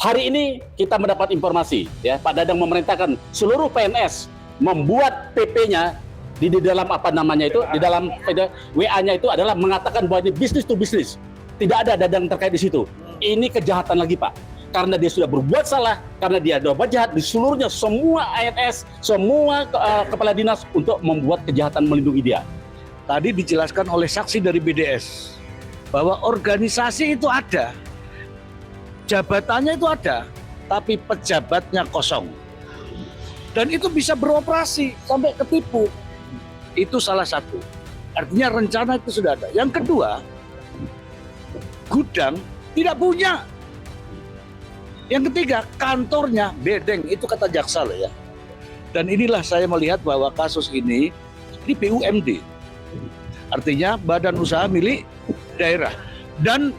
Hari ini kita mendapat informasi, ya, Pak Dadang memerintahkan seluruh PNS membuat PP-nya di dalam apa namanya itu, di dalam WA-nya itu adalah mengatakan bahwa ini bisnis to bisnis. Tidak ada Dadang terkait di situ. Ini kejahatan lagi, Pak. Karena dia sudah berbuat salah, karena dia berbuat jahat di seluruhnya, semua ANS, semua kepala dinas untuk membuat kejahatan melindungi dia. Tadi dijelaskan oleh saksi dari BDS bahwa organisasi itu ada, jabatannya itu ada, tapi pejabatnya kosong. Dan itu bisa beroperasi sampai ketipu. Itu salah satu. Artinya rencana itu sudah ada. Yang kedua, gudang tidak punya. Yang ketiga, kantornya bedeng. Itu kata jaksa loh ya. Dan inilah saya melihat bahwa kasus ini BUMD. Artinya badan usaha milik daerah. Dan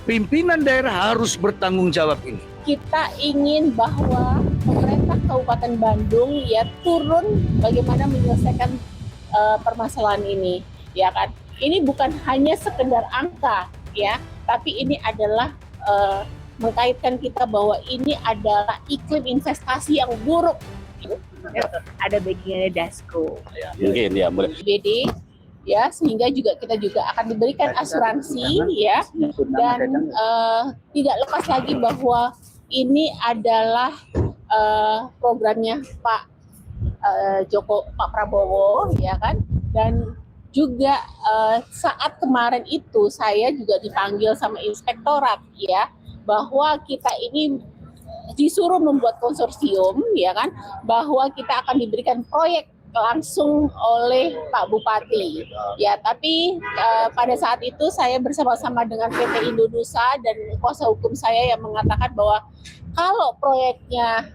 pimpinan daerah harus bertanggung jawab ini. Kita ingin bahwa pemerintah Kabupaten Bandung ya turun bagaimana menyelesaikan permasalahan ini, ya kan? Ini bukan hanya sekedar angka, ya, tapi ini adalah mengkaitkan kita bahwa ini adalah iklim investasi yang buruk. Ada bagiannya Dasko, Ya, mungkin ya boleh. BD, ya, sehingga kita juga akan diberikan asuransi, ya, dan tidak lepas lagi bahwa ini adalah programnya Pak Prabowo, ya kan, dan juga saat kemarin itu saya juga dipanggil sama inspektorat, ya, bahwa kita ini disuruh membuat konsorsium, ya kan, bahwa kita akan diberikan proyek langsung oleh Pak Bupati, ya, tapi pada saat itu saya bersama-sama dengan PT Indonesia dan kuasa hukum saya yang mengatakan bahwa kalau proyeknya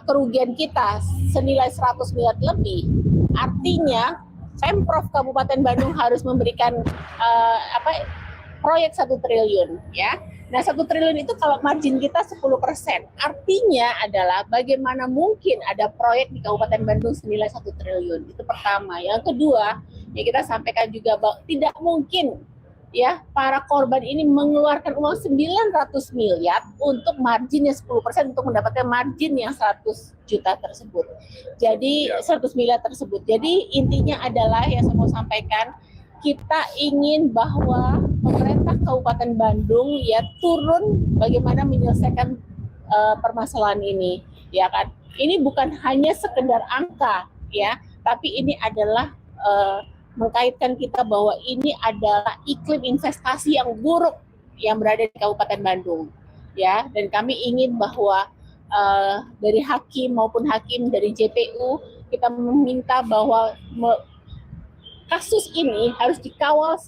kerugian kita senilai 100 miliar lebih, artinya Pemprov Kabupaten Bandung harus memberikan proyek 1 triliun, ya. Nah, 1 triliun itu kalau margin kita 10%, artinya adalah bagaimana mungkin ada proyek di Kabupaten Bandung senilai 1 triliun. Itu pertama. Yang kedua, ya kita sampaikan juga bahwa tidak mungkin ya para korban ini mengeluarkan uang 900 miliar untuk marginnya 10% untuk mendapatkan margin yang 100 juta tersebut. Jadi 100 miliar tersebut. Jadi intinya adalah yang saya mau sampaikan, kita ingin bahwa pemerintah Kabupaten Bandung ya turun bagaimana menyelesaikan permasalahan ini, ya kan. Ini bukan hanya sekedar angka, ya, tapi ini adalah mengkaitkan kita bahwa ini adalah iklim investasi yang buruk yang berada di Kabupaten Bandung, ya. Dan kami ingin bahwa dari hakim maupun hakim dari JPU kita meminta bahwa kasus ini harus dikawal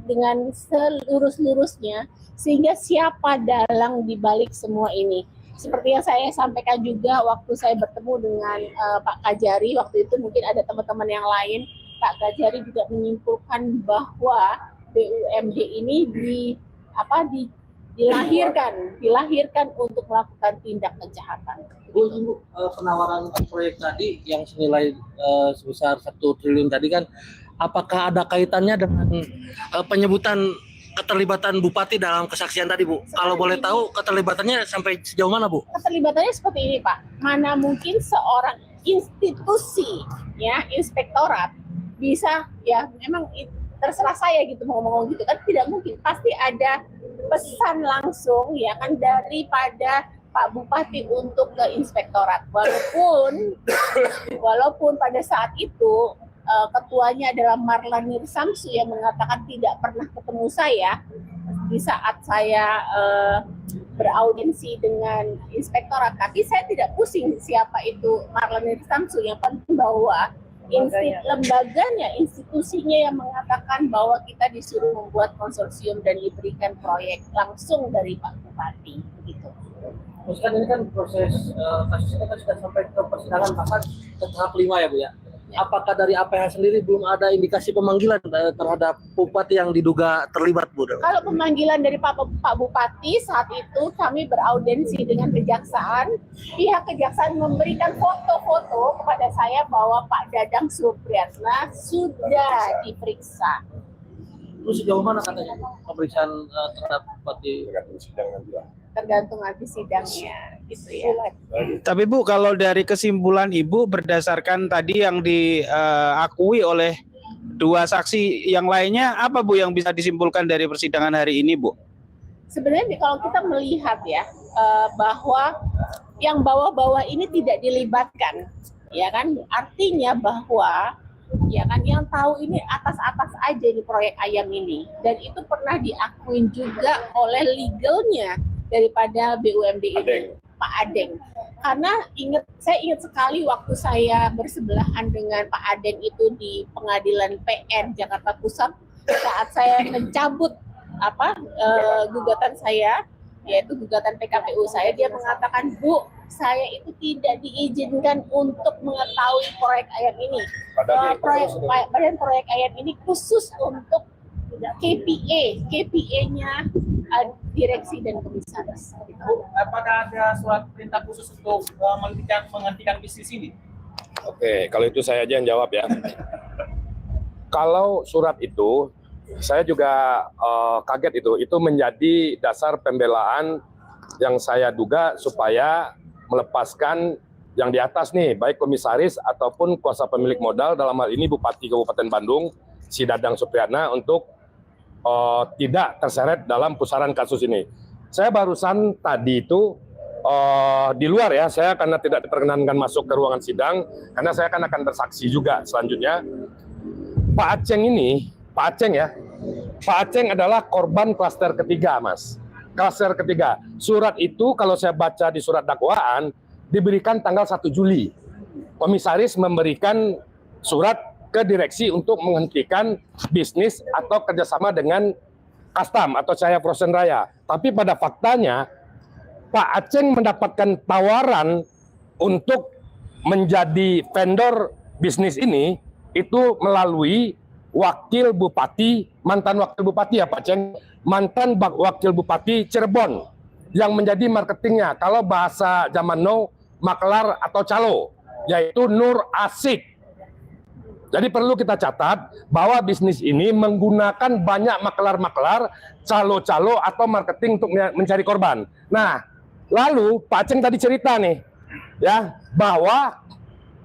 dengan selurus-lurusnya sehingga siapa dalang di balik semua ini. Seperti yang saya sampaikan juga waktu saya bertemu dengan Pak Kajari, waktu itu mungkin ada teman-teman yang lain, Pak Kajari juga menyimpulkan bahwa BUMD ini dilahirkan untuk melakukan tindak kejahatan. Bu, penawaran proyek tadi yang senilai sebesar 1 triliun tadi kan, apakah ada kaitannya dengan penyebutan keterlibatan Bupati dalam kesaksian tadi, Bu? Kalau boleh tahu keterlibatannya sampai sejauh mana, Bu? Keterlibatannya seperti ini, Pak. Mana mungkin seorang institusi, ya, inspektorat bisa, ya, memang terserah saya gitu mau ngomong gitu kan, tidak mungkin. Pasti ada pesan langsung, ya kan, daripada Pak Bupati untuk ke inspektorat. Walaupun pada saat itu ketuanya adalah Marlanir Samsu yang mengatakan tidak pernah ketemu saya di saat saya beraudiensi dengan inspektorat. Tapi saya tidak pusing siapa itu Marlanir Samsu, yang penting bahwa lembaganya, institusinya yang mengatakan bahwa kita disuruh membuat konsorsium dan diberikan proyek langsung dari Pak Bupati, begitu. Terus kan ini kan proses kasusnya kan sudah sampai ke persidangan bahkan ke tahap 5 ya, Bu ya. Apakah dari APH sendiri belum ada indikasi pemanggilan terhadap Bupati yang diduga terlibat, Bu? Kalau pemanggilan dari Pak Bupati saat itu kami beraudiensi dengan kejaksaan, pihak kejaksaan memberikan foto-foto kepada saya bahwa Pak Dadang Supriyatna sudah diperiksa. Terus sejauh mana katanya pemeriksaan terhadap Bupati? tergantung nanti sidangnya gitu ya. Tapi Bu, kalau dari kesimpulan Ibu berdasarkan tadi yang diakui oleh dua saksi yang lainnya, apa Bu yang bisa disimpulkan dari persidangan hari ini, Bu? Sebenarnya kalau kita melihat ya bahwa yang bawah-bawah ini tidak dilibatkan, ya kan? Artinya bahwa ya kan yang tahu ini atas-atas aja ini proyek ayam ini, dan itu pernah diakuin juga oleh legalnya daripada BUMD ini, Pak Adeng. Karena saya ingat sekali waktu saya bersebelahan dengan Pak Adeng itu di Pengadilan PN Jakarta Pusat saat saya mencabut gugatan saya, yaitu gugatan PKPU saya, dia mengatakan, Bu, saya itu tidak diizinkan untuk mengetahui proyek ayam ini. Badan proyek ayam ini khusus untuk KPA-nya direksi dan komisaris. Apakah ada surat perintah khusus untuk menghentikan bisnis ini? Oke, kalau itu saya aja yang jawab ya. Kalau surat itu, saya juga kaget itu menjadi dasar pembelaan yang saya duga supaya melepaskan yang di atas nih, baik komisaris ataupun kuasa pemilik modal, dalam hal ini Bupati Kabupaten Bandung, Si Dadang Supriyatna, untuk tidak terseret dalam pusaran kasus ini. Saya barusan tadi itu di luar ya, saya karena tidak diperkenankan masuk ke ruangan sidang, karena saya akan bersaksi juga selanjutnya. Pak Aceng ini, Pak Aceng adalah korban klaster ketiga, Mas. Klaster ketiga. Surat itu kalau saya baca di surat dakwaan, diberikan tanggal 1 Juli. Komisaris memberikan surat ke direksi untuk menghentikan bisnis atau kerjasama dengan Kastam atau Cahaya Frozen Raya. Tapi pada faktanya, Pak Aceng mendapatkan tawaran untuk menjadi vendor bisnis ini, itu melalui wakil bupati, mantan wakil bupati ya Pak Aceng, mantan wakil bupati Cirebon, yang menjadi marketingnya, kalau bahasa zaman now, maklar atau calo, yaitu Nur Asik. Jadi perlu kita catat bahwa bisnis ini menggunakan banyak maklar-maklar, calo-calo atau marketing untuk mencari korban. Nah, lalu Pak Aceng tadi cerita nih, ya, bahwa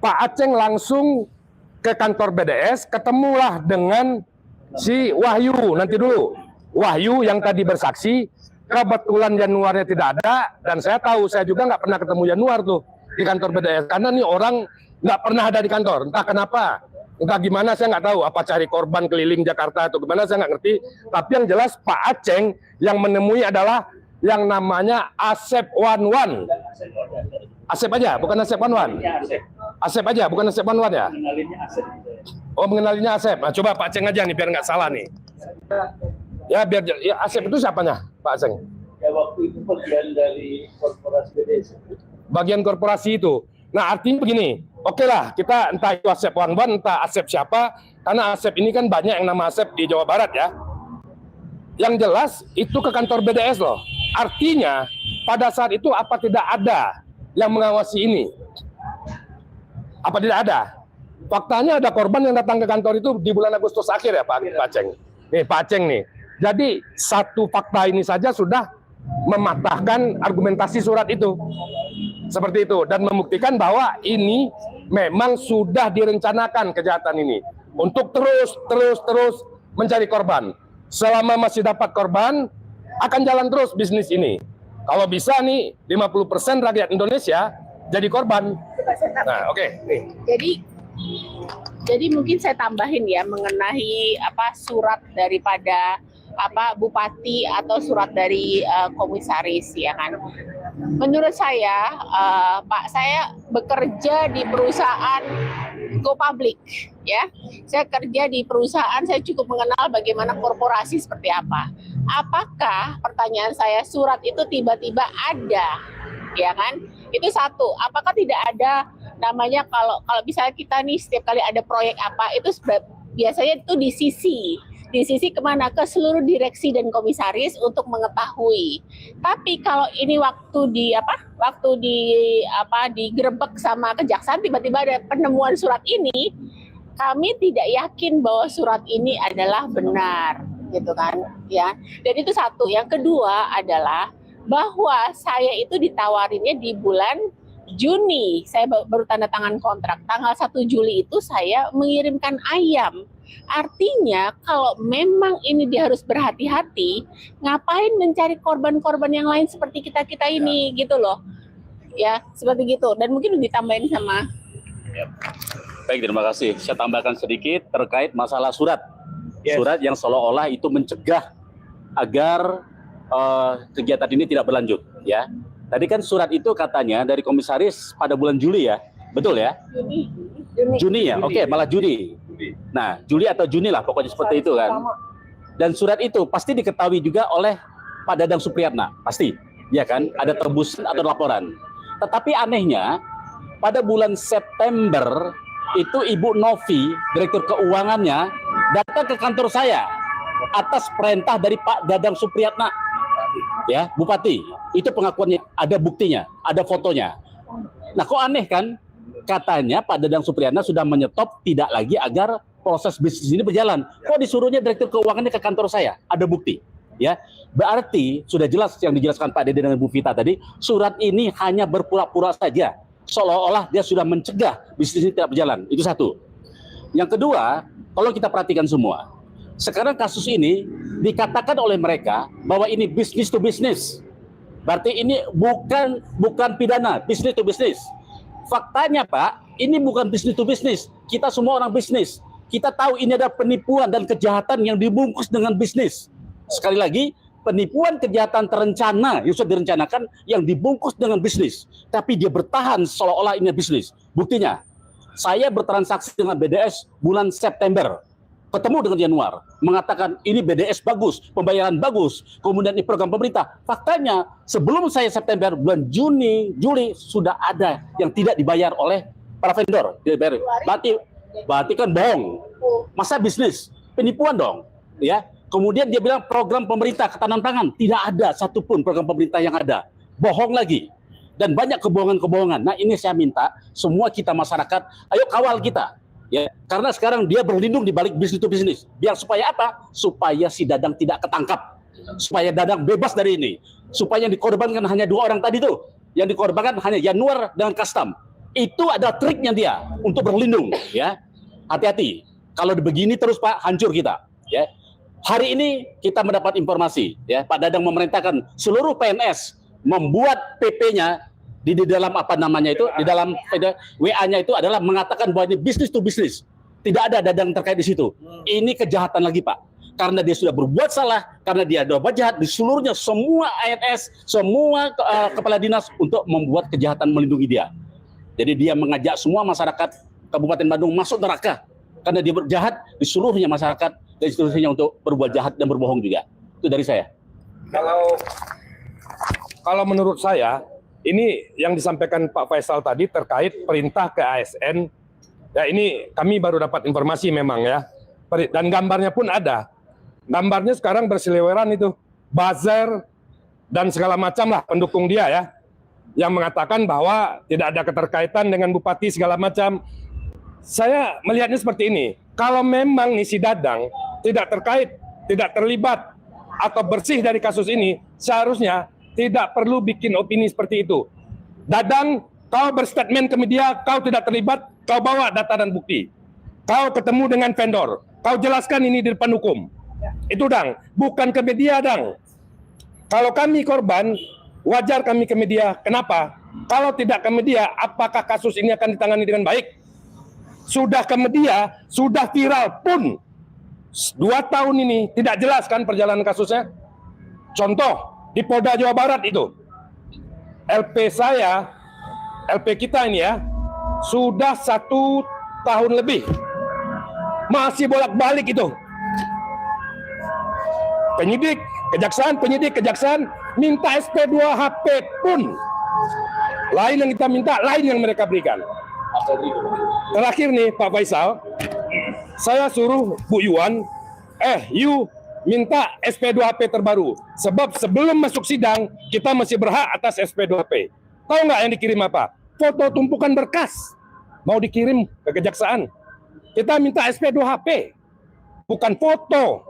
Pak Aceng langsung ke kantor BDS, ketemulah dengan si Wahyu, nanti dulu. Wahyu yang tadi bersaksi, kebetulan Januarnya tidak ada, dan saya tahu, saya juga nggak pernah ketemu Januar tuh di kantor BDS, karena nih orang nggak pernah ada di kantor, entah kenapa. Entah gimana saya nggak tahu, apa cari korban keliling Jakarta atau gimana saya nggak ngerti. Tapi yang jelas Pak Aceng yang menemui adalah yang namanya Asep Wanwan. Asep aja, bukan Asep Wanwan. Asep aja, bukan Asep Wanwan ya. Oh, mengenalinya Asep. Nah, coba Pak Aceng aja nih biar nggak salah nih. Ya biar ya, Asep itu siapanya Pak Aceng? Ya waktu itu bagian dari korporasi BDS. Bagian korporasi itu. Nah artinya begini, oke lah kita entah itu Asep Wanwan, entah Asep siapa, karena Asep ini kan banyak yang nama Asep di Jawa Barat ya. Yang jelas itu ke kantor BDS loh. Artinya pada saat itu apa tidak ada yang mengawasi ini? Apa tidak ada? Faktanya ada korban yang datang ke kantor itu di bulan Agustus akhir ya Pak Aceng. Nih Pak Aceng nih. Jadi satu fakta ini saja sudah mematahkan argumentasi surat itu. Seperti itu, dan membuktikan bahwa ini memang sudah direncanakan kejahatan ini untuk terus mencari korban. Selama masih dapat korban, akan jalan terus bisnis ini. Kalau bisa nih 50% rakyat Indonesia jadi korban. Nah, oke. Jadi mungkin saya tambahin ya mengenai surat daripada bupati atau surat dari komisaris ya kan. Menurut saya, Pak, saya bekerja di perusahaan go public, ya. Saya kerja di perusahaan, saya cukup mengenal bagaimana korporasi seperti apa. Apakah pertanyaan saya surat itu tiba-tiba ada, ya kan? Itu satu. Apakah tidak ada namanya kalau misalnya kita nih setiap kali ada proyek apa itu biasanya itu di sisi kemana, ke seluruh direksi dan komisaris untuk mengetahui. Tapi kalau ini waktu digerebek sama kejaksaan tiba-tiba ada penemuan surat ini, kami tidak yakin bahwa surat ini adalah benar, gitu kan, ya. Dan itu satu. Yang kedua adalah bahwa saya itu ditawarinnya di bulan Juni. Saya baru tanda tangan kontrak. Tanggal 1 Juli itu saya mengirimkan ayam. Artinya kalau memang ini dia harus berhati-hati, ngapain mencari korban-korban yang lain seperti kita-kita ini gitu loh. Ya, seperti gitu. Dan mungkin ditambahin sama. Baik, terima kasih. Saya tambahkan sedikit terkait masalah surat. Yes. Surat yang seolah-olah itu mencegah agar kegiatan ini tidak berlanjut, ya. Tadi kan surat itu katanya dari komisaris pada bulan Juli ya, betul ya? Juni ya, oke, malah Juni. Nah, Juli atau Juni lah, pokoknya seperti itu kan. Dan surat itu pasti diketahui juga oleh Pak Dadang Supriyatna, pasti, ya kan? Ada tebusan atau laporan. Tetapi anehnya, pada bulan September itu Ibu Novi, Direktur Keuangannya, datang ke kantor saya atas perintah dari Pak Dadang Supriyatna, ya, Bupati. Itu pengakuannya, ada buktinya, ada fotonya. Nah, kok aneh kan? Katanya Pak Dadang Supriyatna sudah menyetop tidak lagi agar proses bisnis ini berjalan. Kok disuruhnya Direktur Keuangannya ke kantor saya? Ada bukti, ya. Berarti sudah jelas yang dijelaskan Pak Dede dengan Bu Vita tadi, surat ini hanya berpura-pura saja, seolah-olah dia sudah mencegah bisnis ini tidak berjalan. Itu satu. Yang kedua, kalau kita perhatikan semua, sekarang kasus ini dikatakan oleh mereka bahwa ini bisnis to bisnis. Berarti ini bukan pidana, bisnis to bisnis. Faktanya Pak, ini bukan bisnis to bisnis. Kita semua orang bisnis. Kita tahu ini ada penipuan dan kejahatan yang dibungkus dengan bisnis. Sekali lagi, penipuan kejahatan terencana yang sudah direncanakan yang dibungkus dengan bisnis. Tapi dia bertahan seolah-olah ini bisnis. Buktinya, saya bertransaksi dengan BDS bulan September. Ketemu dengan Januar, mengatakan ini BDS bagus, pembayaran bagus, kemudian ini program pemerintah. Faktanya, sebelum saya September, bulan Juni, Juli, sudah ada yang tidak dibayar oleh para vendor. Berarti kan bohong. Masa bisnis? Penipuan dong. Ya. Kemudian dia bilang program pemerintah ketahanan pangan. Tidak ada satupun program pemerintah yang ada. Bohong lagi. Dan banyak kebohongan-kebohongan. Nah, ini saya minta semua kita masyarakat, ayo kawal kita. Ya, karena sekarang dia berlindung di balik bisnis to bisnis. Biar supaya apa? Supaya si Dadang tidak ketangkap. Supaya Dadang bebas dari ini. Supaya yang dikorbankan hanya 2 orang tadi tuh. Yang dikorbankan hanya Januar dengan Custom. Itu ada triknya dia untuk berlindung, ya. Hati-hati. Kalau begini terus Pak, hancur kita, ya. Hari ini kita mendapat informasi, ya, Pak Dadang memerintahkan seluruh PNS membuat PP-nya di dalam apa namanya itu, di dalam WA-nya itu adalah mengatakan bahwa ini bisnis to bisnis. Tidak ada Dadang terkait di situ. Ini kejahatan lagi Pak. Karena dia sudah berbuat salah, karena dia berbuat jahat di seluruhnya semua ANS, semua kepala dinas untuk membuat kejahatan melindungi dia. Jadi dia mengajak semua masyarakat Kabupaten Bandung masuk neraka karena dia berjahat di seluruhnya masyarakat dan seterusnya untuk berbuat jahat dan berbohong juga. Itu dari saya. Kalau menurut saya, ini yang disampaikan Pak Faisal tadi terkait perintah ke ASN. Ya, ini kami baru dapat informasi memang ya. Dan gambarnya pun ada. Gambarnya sekarang berseliweran itu. Buzzer dan segala macam lah pendukung dia ya. Yang mengatakan bahwa tidak ada keterkaitan dengan Bupati segala macam. Saya melihatnya seperti ini. Kalau memang nih si Dadang tidak terkait, tidak terlibat, atau bersih dari kasus ini, seharusnya tidak perlu bikin opini seperti itu. Dadang, kau berstatement ke media, kau tidak terlibat, kau bawa data dan bukti. Kau ketemu dengan vendor, kau jelaskan ini di depan hukum. Itu Dang, bukan ke media Dang. Kalau kami korban, wajar kami ke media. Kenapa? Kalau tidak ke media, apakah kasus ini akan ditangani dengan baik? Sudah ke media, sudah viral pun 2 tahun ini tidak jelas kan perjalanan kasusnya. Contoh, di Polda Jawa Barat itu, LP saya, LP kita ini ya, sudah 1 tahun lebih. Masih bolak-balik itu. Penyidik, kejaksaan, minta SP2 HP pun. Lain yang kita minta, lain yang mereka berikan. Terakhir nih Pak Faisal, saya suruh Bu Yuan, you minta SP2HP terbaru. Sebab sebelum masuk sidang, kita masih berhak atas SP2HP. Tahu nggak yang dikirim apa? Foto tumpukan berkas. Mau dikirim ke kejaksaan. Kita minta SP2HP, bukan foto.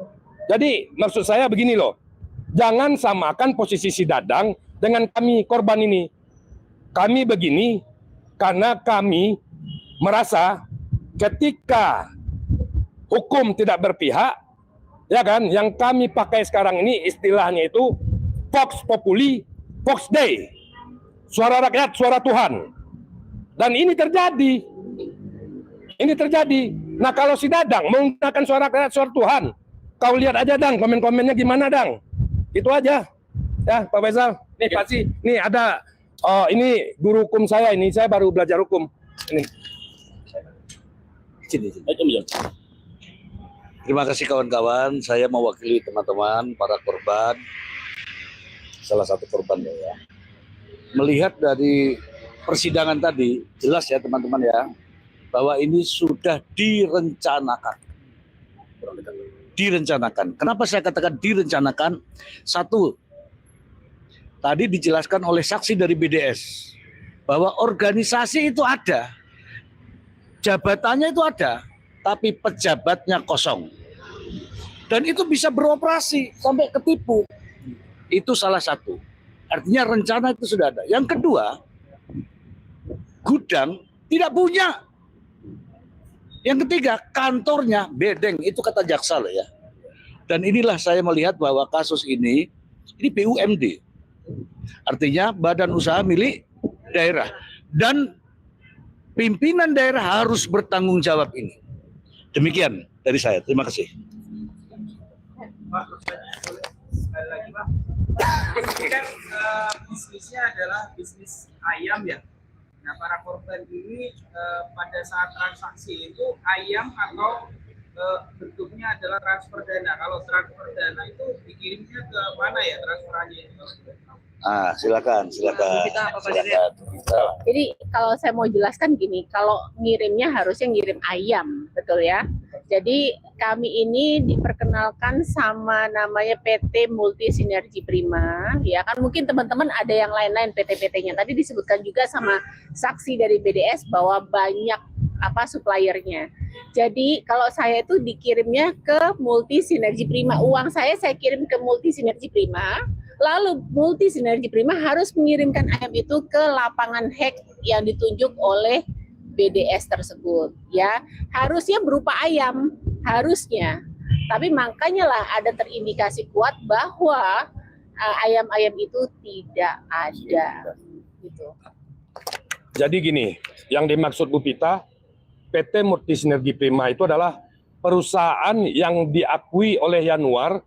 Jadi maksud saya begini loh, jangan samakan posisi si Dadang dengan kami korban ini. Kami begini karena kami merasa ketika hukum tidak berpihak, ya kan, yang kami pakai sekarang ini istilahnya itu Vox Populi, Vox Dei, suara rakyat, suara Tuhan. Dan ini terjadi. Ini terjadi. Nah, kalau si Dadang menggunakan suara rakyat, suara Tuhan, kau lihat aja Dang, komen-komennya gimana Dang. Itu aja. Ya, Pak Faisal. Nih pasti, nih ada, ini guru hukum saya, ini saya baru belajar hukum. Ini. Sini. Terima kasih kawan-kawan, saya mewakili teman-teman, para korban, salah satu korban ya. Melihat dari persidangan tadi, jelas ya teman-teman ya, bahwa ini sudah direncanakan. Direncanakan. Kenapa saya katakan direncanakan? Satu, tadi dijelaskan oleh saksi dari BDS, bahwa organisasi itu ada, jabatannya itu ada, tapi pejabatnya kosong. Dan itu bisa beroperasi sampai ketipu. Itu salah satu. Artinya rencana itu sudah ada. Yang kedua, gudang tidak punya. Yang ketiga, kantornya bedeng. Itu kata jaksa loh ya. Dan inilah saya melihat bahwa kasus ini BUMD. Artinya badan usaha milik daerah. Dan pimpinan daerah harus bertanggung jawab ini. Demikian dari saya. Terima kasih. Pak, sekali lagi Pak. Ini kan bisnisnya adalah bisnis ayam ya. Nah, para korban ini pada saat transaksi itu ayam atau bentuknya adalah transfer dana. Kalau transfer dana itu dikirimnya ke mana ya transferannya itu? Silakan. Jadi kalau saya mau jelaskan gini, kalau ngirimnya harusnya ngirim ayam, betul ya. Jadi kami ini diperkenalkan sama namanya PT Multi Sinergi Prima, ya kan mungkin teman-teman ada yang lain-lain PT-PT-nya. Tadi disebutkan juga sama saksi dari BDS bahwa banyak suppliernya. Jadi kalau saya itu dikirimnya ke Multi Sinergi Prima, uang saya kirim ke Multi Sinergi Prima. Lalu Multi Sinergi Prima harus mengirimkan ayam itu ke lapangan hek yang ditunjuk oleh BDS tersebut, ya. Harusnya berupa ayam, harusnya. Tapi makanya lah ada terindikasi kuat bahwa ayam-ayam itu tidak ada, gitu. Jadi gini, yang dimaksud Bu Pita, PT Multi Sinergi Prima itu adalah perusahaan yang diakui oleh Yanuar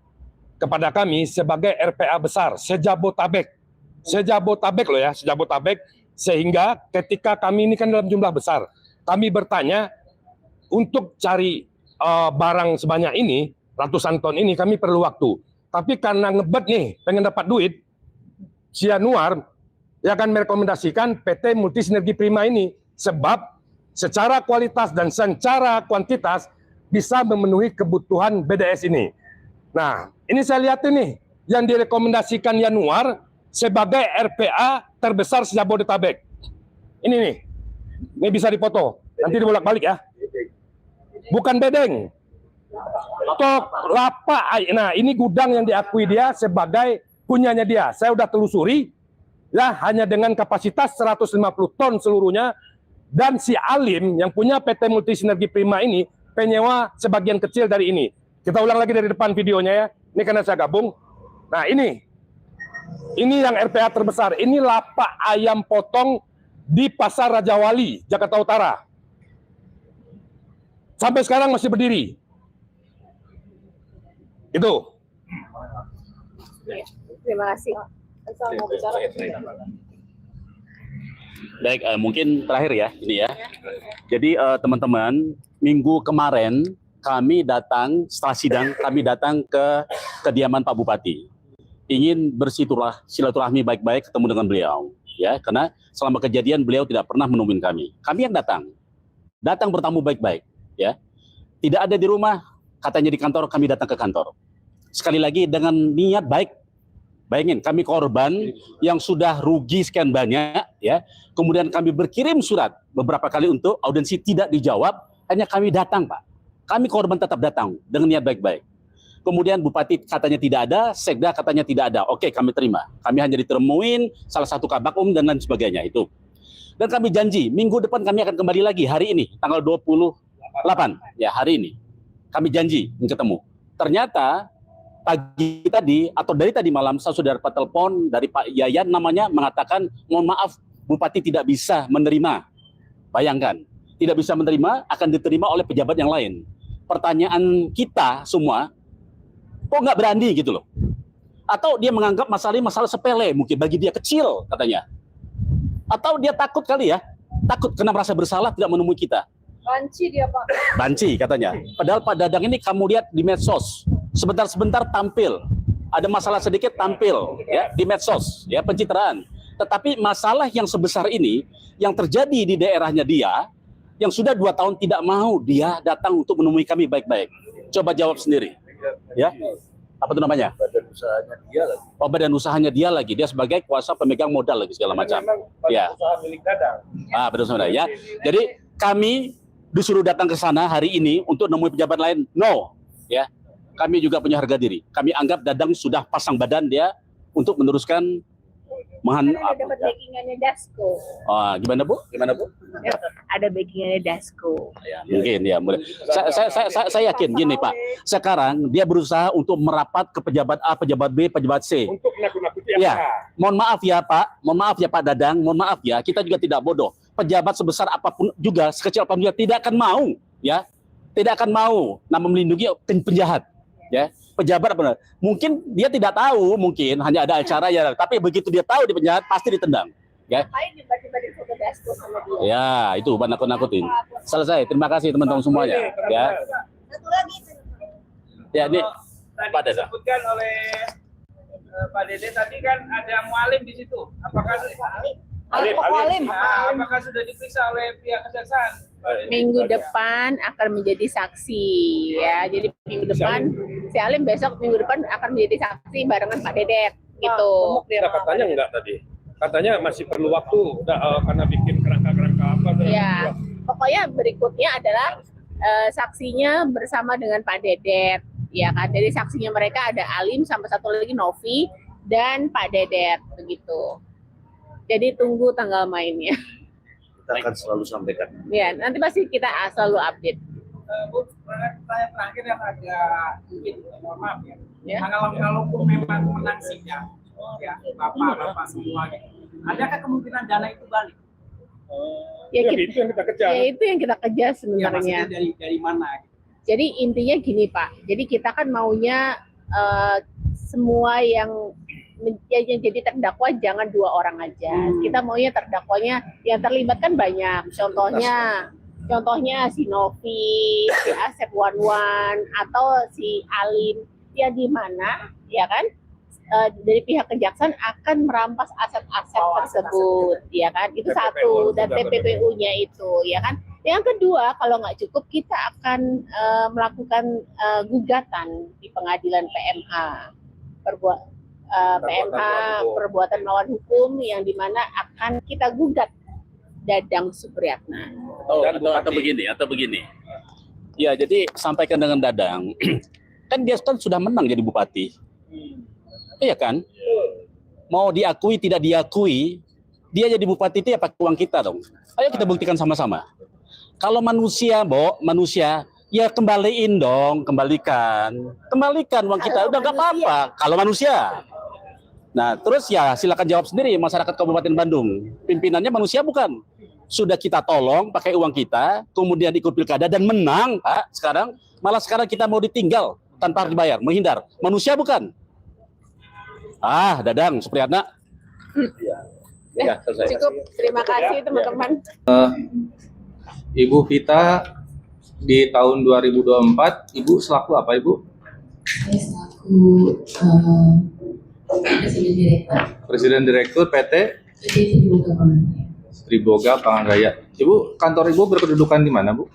kepada kami sebagai RPA besar sejabotabek. Sejabotabek loh ya, sejabotabek. Sehingga ketika kami ini kan dalam jumlah besar, kami bertanya untuk cari barang sebanyak ini, ratusan ton ini kami perlu waktu. Tapi karena ngebet nih, pengen dapat duit, si Yanuar ya akan merekomendasikan PT Multi Sinergi Prima ini sebab secara kualitas dan secara kuantitas bisa memenuhi kebutuhan BDS ini. Nah, ini saya lihat ini yang direkomendasikan Yanuar sebagai RPA terbesar se-Jabodetabek. Ini nih, ini bisa dipoto. Nanti dibolak-balik ya. Bukan bedeng. Tok lapa. Nah, ini gudang yang diakui dia sebagai punyanya dia. Saya udah telusuri, ya hanya dengan kapasitas 150 ton seluruhnya. Dan si Alim yang punya PT Multi Sinergi Prima ini penyewa sebagian kecil dari ini. Kita ulang lagi dari depan videonya ya. Ini karena saya gabung. Nah ini yang RPA terbesar. Ini lapak ayam potong di Pasar Raja Wali, Jakarta Utara. Sampai sekarang masih berdiri. Itu. Terima kasih. Saya mau bicara. Baik, mungkin terakhir ya ini ya. Jadi teman-teman, minggu kemarin kami datang setelah sidang, kami datang ke kediaman Pak Bupati. Ingin bersilaturahmi baik-baik ketemu dengan beliau, ya, karena selama kejadian beliau tidak pernah menemuin kami. Kami yang datang bertamu baik-baik, ya. Tidak ada di rumah, katanya di kantor, kami datang ke kantor. Sekali lagi dengan niat baik. Bayangin, kami korban yang sudah rugi sekian banyak, ya. Kemudian kami berkirim surat beberapa kali untuk audiensi tidak dijawab, hanya kami datang, Pak. Kami korban tetap datang dengan niat baik-baik. Kemudian Bupati katanya tidak ada, Sekda katanya tidak ada. Oke, kami terima. Kami hanya ditemuin salah satu kabak dan lain sebagainya itu. Dan kami janji minggu depan kami akan kembali lagi hari ini tanggal 28 ya hari ini. Kami janji ketemu. Ternyata pagi tadi atau dari tadi malam saya sudah dapat telepon dari Pak Yayan namanya mengatakan mohon maaf Bupati tidak bisa menerima. Bayangkan, tidak bisa menerima akan diterima oleh pejabat yang lain. Pertanyaan kita semua, kok nggak berani gitu loh? Atau dia menganggap masalah sepele, mungkin bagi dia kecil katanya. Atau dia takut kali ya, takut karena merasa bersalah tidak menemui kita. Banci dia Pak. Banci katanya. Padahal Pak Dadang ini kamu lihat di medsos, sebentar-sebentar tampil, ada masalah sedikit tampil ya di medsos, ya pencitraan. Tetapi masalah yang sebesar ini yang terjadi di daerahnya dia, yang sudah 2 tahun tidak mau dia datang untuk menemui kami baik-baik. Coba jawab sendiri. Ya, apa itu namanya? Badan usahanya dia lagi. Oh, badan usahanya dia lagi. Dia sebagai kuasa pemegang modal lagi segala macam. Ya. Usaha milik Dadang. Betul saudara ya. Jadi kami disuruh datang ke sana hari ini untuk nemui pejabat lain. No, ya. Kami juga punya harga diri. Kami anggap Dadang sudah pasang badan dia untuk meneruskan Karena ada dapat backingannya Dasko. Gimana Bu? Gimana Bu? Ya, ada backingannya Dasko. Ya, mungkin ya. Saya yakin gini Pak. Sekarang dia berusaha untuk merapat ke pejabat A, pejabat B, pejabat C. Untuk nakut-nakuti Ya, mohon maaf ya Pak. Mohon maaf ya Pak Dadang. Mohon maaf ya. Kita juga tidak bodoh. Pejabat sebesar apapun juga, sekecil apapun juga tidak akan mau, ya. Tidak akan mau melindungi penjahat, ya. Pejabat apa? Mungkin dia tidak tahu, mungkin hanya ada acara ya. Tapi begitu dia tahu di penjahat pasti ditendang. Ya. Ngapain tiba-tiba di foto Dasko sama dia? Ya, itu nakut-nakutin. Selesai. Terima kasih teman-teman semuanya. Ya. Satu lagi. Ya, ini Tadi Pak Dede. disebutkan oleh Pak Dede tadi kan ada mualim di situ. Apakah apakah sudah diperiksa oleh pihak kejaksaan? Minggu depan akan menjadi saksi ya. Jadi minggu depan si Alim besok minggu depan akan menjadi saksi barengan Pak Dedek gitu. Katanya enggak tadi. Katanya masih perlu waktu karena bikin kerangka-kerangka apa. Ya. Pokoknya berikutnya adalah saksinya bersama dengan Pak Dedek ya kan. Jadi saksinya mereka ada Alim sama satu lagi Novi dan Pak Dedek begitu. Jadi tunggu tanggal mainnya. Kita akan selalu sampaikan. Ya, nanti pasti kita selalu update. Bu, saya terakhir yang agak mungkin mohon maaf ya. Ya. Kalaupun memang menang sidang, ya bapak semua gitu. Adakah kemungkinan dana itu balik? Ya, Itu yang kita kejar. ya itu yang kita kejar Ya, sebenarnya. maksudnya dari mana? Gitu. Jadi intinya gini Pak. Jadi kita kan maunya semua yang jadi terdakwa jangan 2 orang aja. Kita maunya terdakwanya yang terlibat kan banyak. Contohnya si Novi, si Asep Wanwan atau si Alim. Ya di mana ya kan? Dari pihak kejaksaan akan merampas aset-aset tersebut, ya kan? Itu satu dan TPPU-nya itu, ya kan? Yang kedua, kalau nggak cukup kita akan melakukan gugatan di pengadilan PMH, perbuatan melawan hukum yang dimana akan kita gugat Dadang Supriyatna. Atau begini. Ya, jadi sampaikan dengan Dadang. Kan dia kan sudah menang jadi bupati. Iya kan? Mau diakui tidak diakui, dia jadi bupati itu ya pakai uang kita dong. Ayo kita buktikan sama-sama. Kalau manusia, ya kembaliin dong, kembalikan uang kita. Udah nggak apa-apa. Kalau manusia. Nah, terus ya silakan jawab sendiri masyarakat Kabupaten Bandung. Pimpinannya manusia bukan? Sudah kita tolong pakai uang kita, kemudian ikut pilkada dan menang, Pak. Sekarang kita mau ditinggal tanpa dibayar, menghindar. Manusia bukan? Dadang Supriyatna. Ya, selesai. Cukup, terima kasih teman-teman. Ibu Vita di tahun 2024, Ibu selaku apa Ibu? Saya selaku Presiden Direktur PT Triboga Pangandaran. Triboga Pangandaran. Ibu, kantor Ibu berkedudukan di mana Bu?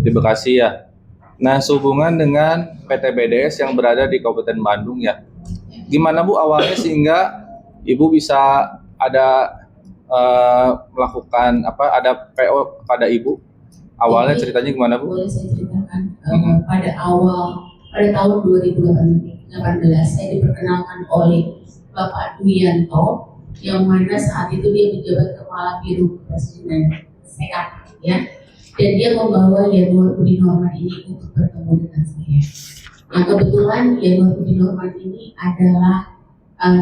Di Bekasi ya. Nah, sehubungan dengan PT BDS yang berada di Kabupaten Bandung ya. Gimana Bu awalnya sehingga Ibu bisa ada melakukan ada PO kepada Ibu? Awalnya ceritanya gimana Bu? Boleh saya ceritakan pada awal pada tahun 2018 saya diperkenalkan oleh Bapak Duyanto, yang mana saat itu dia menjabat Kepala Biro Kepresidenan Sekap, ya. Dan dia membawa Yanuar Budi Norman ini untuk bertemu dengan saya. Nah, kebetulan Yanuar Budi Norman ini adalah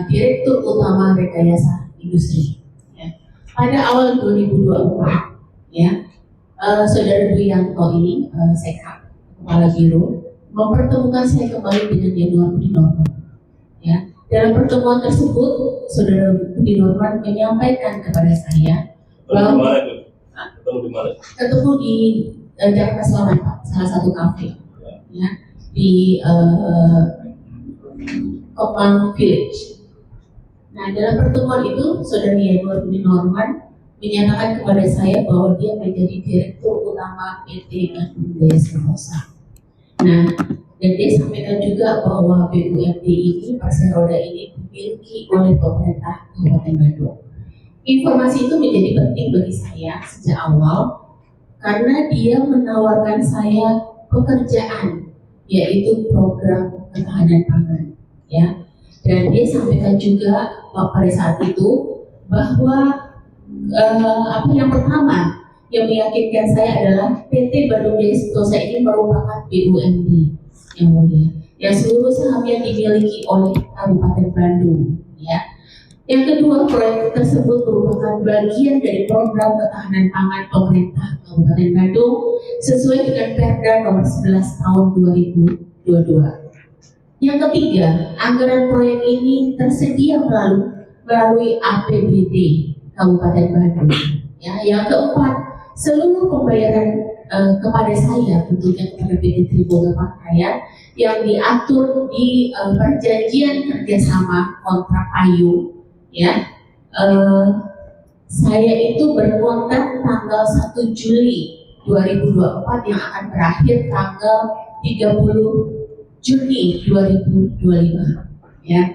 Direktur Utama Rekayasa Industri. Ya. Pada awal 2024, ya, Saudara Duyanto ini, Sekap, Kepala Biro, mempertemukan saya kembali dengan Yanuar Budi Norman. Ya. Dalam pertemuan tersebut, Saudara Budi Norman menyampaikan kepada saya bahwa ketemu di Jakarta Selatan, Pak, salah satu kafe, ya, di Kopang Village. Nah, dalam pertemuan itu, Saudara Yanuar Budi Norman menyatakan kepada saya bahwa dia menjadi Direktur Utama PT Bandung Jaya Sentosa. Nah, dan dia sampaikan juga bahwa BUMD ini, Parcel Roda ini dimiliki oleh pemerintah Kabupaten Bandung. Informasi itu menjadi penting bagi saya sejak awal karena dia menawarkan saya pekerjaan, yaitu program ketahanan pangan, ya. Dan dia sampaikan juga pada saat itu bahwa yang pertama yang meyakinkan saya adalah PT Bandung Jaya Sentosa ini merupakan BUMD yang mulia, yang seluruh sahamnya dimiliki oleh Kabupaten Bandung, ya. Yang kedua, proyek tersebut merupakan bagian dari program ketahanan pangan pemerintah Kabupaten Bandung sesuai dengan Perda nomor 11 tahun 2022. Yang ketiga, anggaran proyek ini tersedia melalui APBD Kabupaten Bandung. Ya, yang keempat, seluruh pembayaran kepada saya, tentunya kepada PT Triboga Pakraya, yang diatur di perjanjian kerjasama kontrak payung, ya. Saya itu berkontrak tanggal 1 Juli 2024 yang akan berakhir tanggal 30 Juni 2025, ya.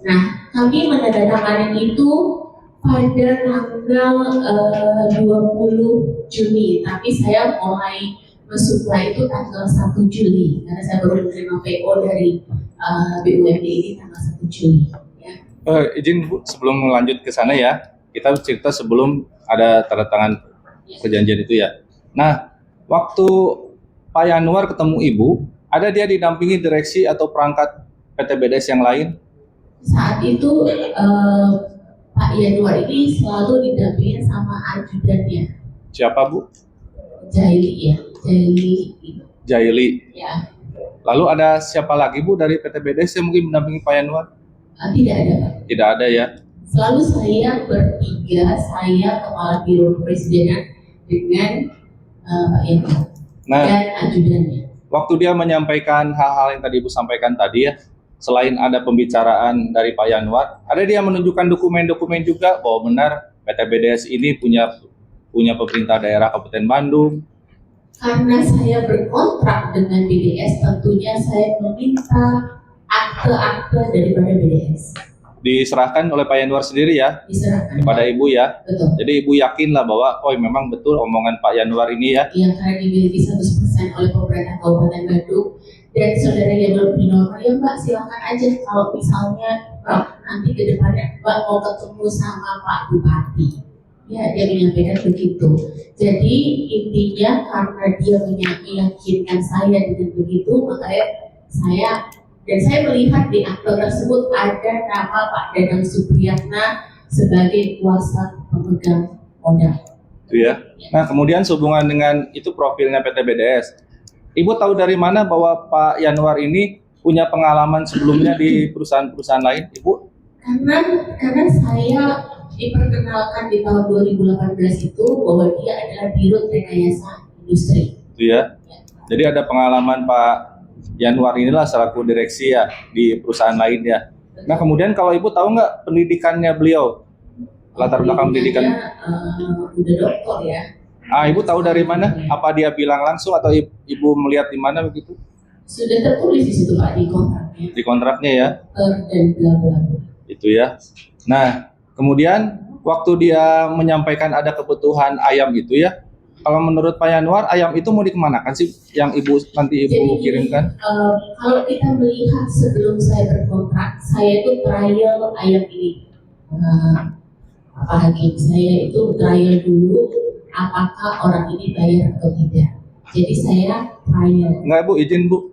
Nah, kami menandatangani itu pada tanggal 20 Juni, tapi saya mulai mensuplai itu tanggal 1 Juli karena saya baru menerima PO dari BUMD ini tanggal 1 Juli. Ya. Izin Bu, sebelum lanjut ke sana ya, kita cerita sebelum ada tanda tangan perjanjian itu ya. Nah, waktu Pak Yanuar ketemu Ibu, ada dia didampingi direksi atau perangkat PT BDS yang lain? Saat itu Pak Yanuar ini selalu didampingi sama ajudannya. Siapa Bu? Jaili, ya. Jaili. Ya. Lalu ada siapa lagi Bu dari PT BDS yang mungkin mendampingi Pak Yanuar? Tidak ada, Pak. Tidak ada ya. Selalu saya bertiga, saya Kepala Biro Kepresidenan dengan Pak Yanuar dan ajudannya. Waktu dia menyampaikan hal-hal yang tadi Ibu sampaikan tadi ya, selain ada pembicaraan dari Pak Yanuar, ada dia menunjukkan dokumen-dokumen juga bahwa benar PT BDS ini punya pemerintah daerah Kabupaten Bandung. Karena saya berkontrak dengan BDS, tentunya saya meminta akte-akte daripada BDS. Diserahkan oleh Pak Yanuar sendiri ya, diserahkan kepada Ibu ya. Betul. Jadi Ibu yakinlah bahwa oh memang betul omongan Pak Yanuar ini ya. Yang karena dimiliki 100% oleh pemerintah Kabupaten Bandung. Dan saudara Yanuar Budi Norman, ya Mbak silakan aja kalau misalnya nanti ke depannya Mbak mau ketemu sama Pak Bupati. Ya, dia menyampaikan begitu. Jadi intinya karena dia meyakinkan saya dengan begitu, makanya saya melihat di akte tersebut ada nama Pak Danang Supriyatna sebagai kuasa pemegang modal. Itu ya. Nah, kemudian sehubungan dengan itu profilnya PT BDS. Ibu tahu dari mana bahwa Pak Yanuar ini punya pengalaman sebelumnya di perusahaan-perusahaan lain, Ibu? Karena saya diperkenalkan di tahun 2018 itu bahwa dia adalah Biro Rekayasa Industri. Itu ya. Jadi ada pengalaman Pak Yanuar inilah selaku direksi ya di perusahaan lain ya. Nah, kemudian kalau Ibu tahu nggak pendidikannya beliau? Latar belakang pendidikan? Udah doktor ya. Ibu tahu dari mana? Apa dia bilang langsung atau Ibu melihat di mana begitu? Sudah tertulis di situ Pak di kontraknya. Di kontraknya ya. Dan bla bla bla. Itu ya. Nah, kemudian waktu dia menyampaikan ada kebutuhan ayam itu ya, Kalau menurut Pak Yanuar, ayam itu mau dikemanakan sih yang nanti ibu kirimkan? Kalau kita melihat sebelum saya berkontrak, saya itu trial ayam ini. Pak Hakim, saya itu trial dulu apakah orang ini bayar atau tidak. Jadi saya trial. Enggak Bu, izin Bu.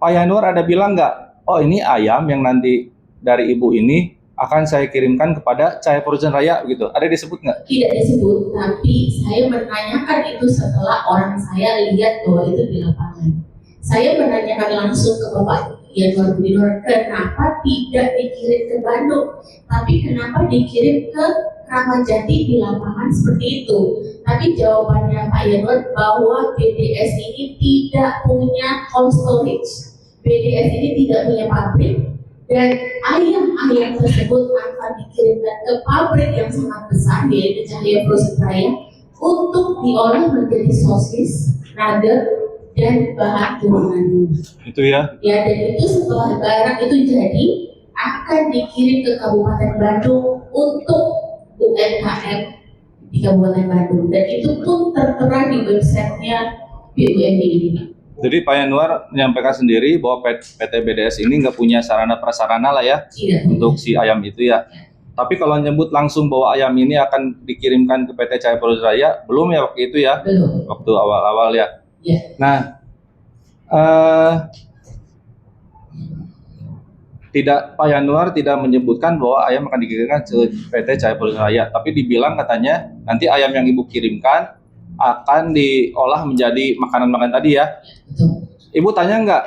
Pak Yanuar ada bilang nggak, oh ini ayam yang nanti dari ibu ini akan saya kirimkan kepada Cahaya Frozen Raya gitu. Ada disebut nggak? Tidak disebut, tapi saya menanyakan itu setelah orang saya lihat bahwa itu di lapangan. Saya menanyakan langsung ke Bapak Yanuar Budinor, kenapa tidak dikirim ke Bandung, tapi kenapa dikirim ke Kramat Jati di lapangan seperti itu. Tapi jawabannya Pak Yanuar bahwa BDS ini tidak punya cold storage, BDS ini tidak punya pabrik, dan ayam-ayam tersebut akan dikirimkan ke pabrik yang sangat besar yaitu Cahaya Frozen Raya untuk diolah menjadi sosis, nugget, dan bahan turunan. Itu ya. Ya, dan itu setelah barang itu jadi akan dikirim ke Kabupaten Bandung untuk UMKM di Kabupaten Bandung, dan itu pun tertera di websitenya BUMD ini. Jadi Pak Yanuar menyampaikan sendiri bahwa PT BDS ini nggak punya sarana prasarana lah ya untuk si ayam itu ya. Tapi kalau nyebut langsung bahwa ayam ini akan dikirimkan ke PT Cahaya Frozen Raya, belum ya waktu itu ya? Belum. Waktu awal-awal ya. Ya. Nah, Pak Yanuar tidak menyebutkan bahwa ayam akan dikirimkan ke PT Cahaya Frozen Raya, tapi dibilang katanya nanti ayam yang ibu kirimkan akan diolah menjadi makanan-makanan tadi ya. Betul. Ibu tanya nggak,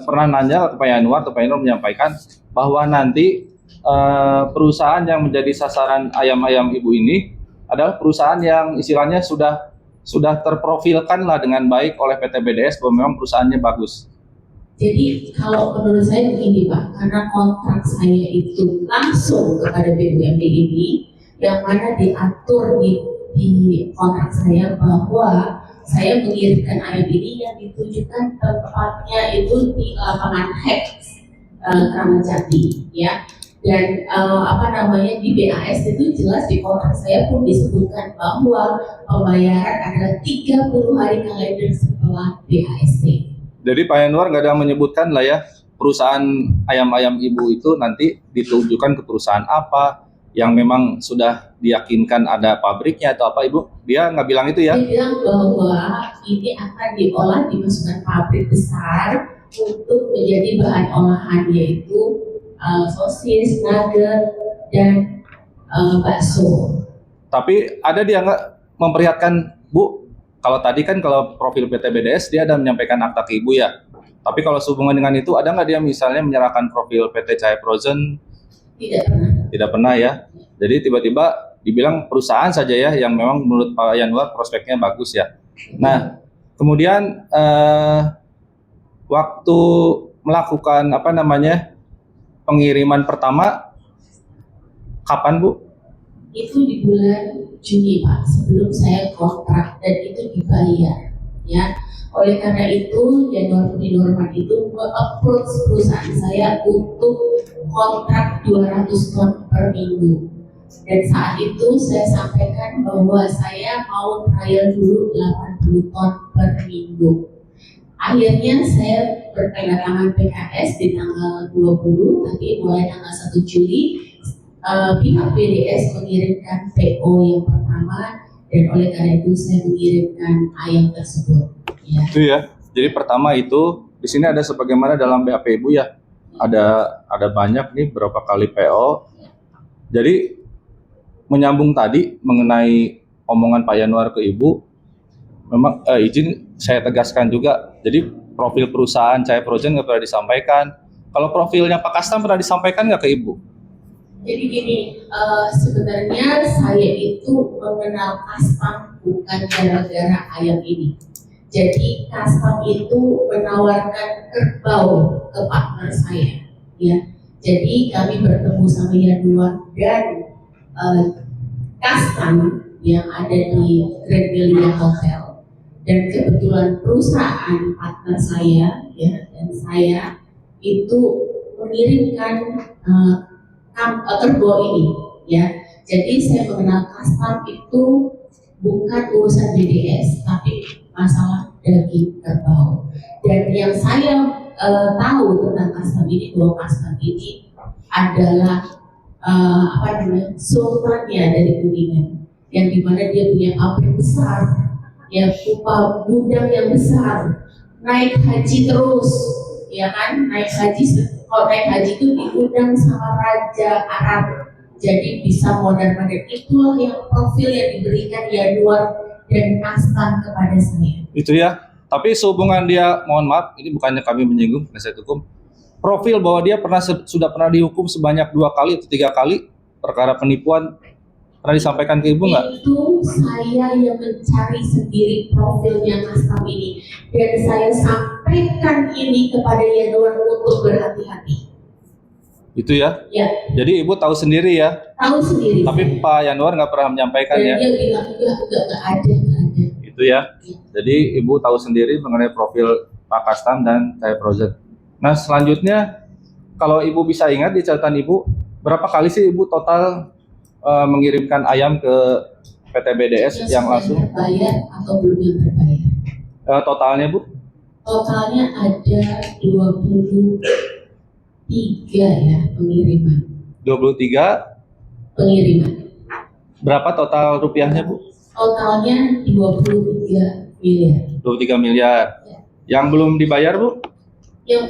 pernah nanya ke Pak Yanuar, atau Pak Yanuar menyampaikan bahwa nanti perusahaan yang menjadi sasaran ayam-ayam ibu ini adalah perusahaan yang istilahnya sudah terprofilkan lah dengan baik oleh PT BDS bahwa memang perusahaannya bagus. Jadi kalau menurut saya begini Pak, karena kontrak saya itu langsung kepada BUMD ini, yang mana diatur di kontrak saya bahwa saya mengirimkan ayam ini yang ditujukan tempatnya itu di lapangan Hex Kramat Jati ya. Dan di BAS itu jelas di kontrak saya pun disebutkan bahwa pembayaran adalah 30 hari kalender setelah BAST. Jadi Pak Yanuar nggak ada menyebutkan lah ya perusahaan ayam-ayam ibu itu nanti ditujukan ke perusahaan apa yang memang sudah diyakinkan ada pabriknya atau apa Ibu? Dia nggak bilang itu ya? Dia bilang bahwa ini akan diolah dimasukkan pabrik besar untuk menjadi bahan olahan yaitu sosis, nugget, dan bakso. Tapi ada dia nggak memperlihatkan, Bu, kalau tadi kan kalau profil PT BDS dia ada menyampaikan akta ke Ibu ya. Tapi kalau sehubungan dengan itu ada nggak dia misalnya menyerahkan profil PT Cahaya Frozen? Tidak pernah. Tidak pernah ya. Jadi tiba-tiba dibilang perusahaan saja ya yang memang menurut Pak Yanuar prospeknya bagus ya. Nah, kemudian waktu melakukan pengiriman pertama kapan Bu? Itu di bulan Juni Pak, sebelum saya kontrak, dan itu dibayar ya. Oleh karena itu Yanuar Budinor itu nge-approach perusahaan saya untuk kontrak 200 ton per minggu, dan saat itu saya sampaikan bahwa saya mau trial dulu 80 ton per minggu. Akhirnya saya bertandatangan PKS di tanggal 20, tapi mulai tanggal 1 Juli pihak BDS mengirimkan PO yang pertama, dan oleh karena itu saya mengirimkan ayam tersebut. Ya. Itu ya. Jadi pertama itu di sini ada sebagaimana dalam BAP Ibu ya. Ada banyak nih berapa kali PO. Jadi menyambung tadi mengenai omongan Pak Yanuar ke Ibu, memang izin saya tegaskan juga. Jadi profil perusahaan Cahaya Frozen nggak pernah disampaikan. Kalau profilnya Pak Kastam pernah disampaikan nggak ke Ibu? Jadi gini, sebenarnya saya itu mengenal Kastam bukan gara-gara ayam ini. Jadi Kastam itu menawarkan kerbau ke partner saya, ya. Jadi kami bertemu sama Yanuar dan Kastam yang ada di Grand Melia Hotel, dan kebetulan perusahaan partner saya, ya, dan saya itu mengirimkan kerbau ini, ya. Jadi saya mengenal Kastam itu bukan urusan BDS, tapi masalah daging kerbau. Dan yang saya tahu tentang custom ini, bahwa custom ini adalah sultannya dari Kuningan, yang dimana dia punya pabrik besar, ya, gudang yang besar, naik haji terus, ya kan, kalau naik haji itu diundang sama Raja Arab, jadi bisa modern-modern. Itulah yang profil yang diberikan Yanuar dan Kastam kepada saya. Itu ya. Tapi sehubungan dia, mohon maaf, ini bukannya kami menyinggung penasihat hukum, profil bahwa dia sudah pernah dihukum sebanyak 2 kali atau 3 kali perkara penipuan, pernah disampaikan ke Ibu nggak? Itu saya yang mencari sendiri profilnya Kastam ini, dan saya sampaikan ini kepada Yanuar untuk berhati-hati. Itu ya. Ya, Jadi Ibu tahu sendiri ya. tahu sendiri. Tapi Pak Yanuar nggak pernah menyampaikan Dan ya. dia bilang nggak ada. Itu ya. Jadi Ibu tahu sendiri mengenai profil Pak Kastam dan saya Project. Nah, selanjutnya kalau Ibu bisa ingat di catatan Ibu, berapa kali sih Ibu total mengirimkan ayam ke PT BDS yang langsung? Terbayar atau belum yang terbayar? Totalnya Bu? Totalnya ada 23 ya pengiriman. 23. Pengiriman. Berapa total rupiahnya Bu? Totalnya 23 miliar. 23 miliar. Yang belum dibayar Bu? Yang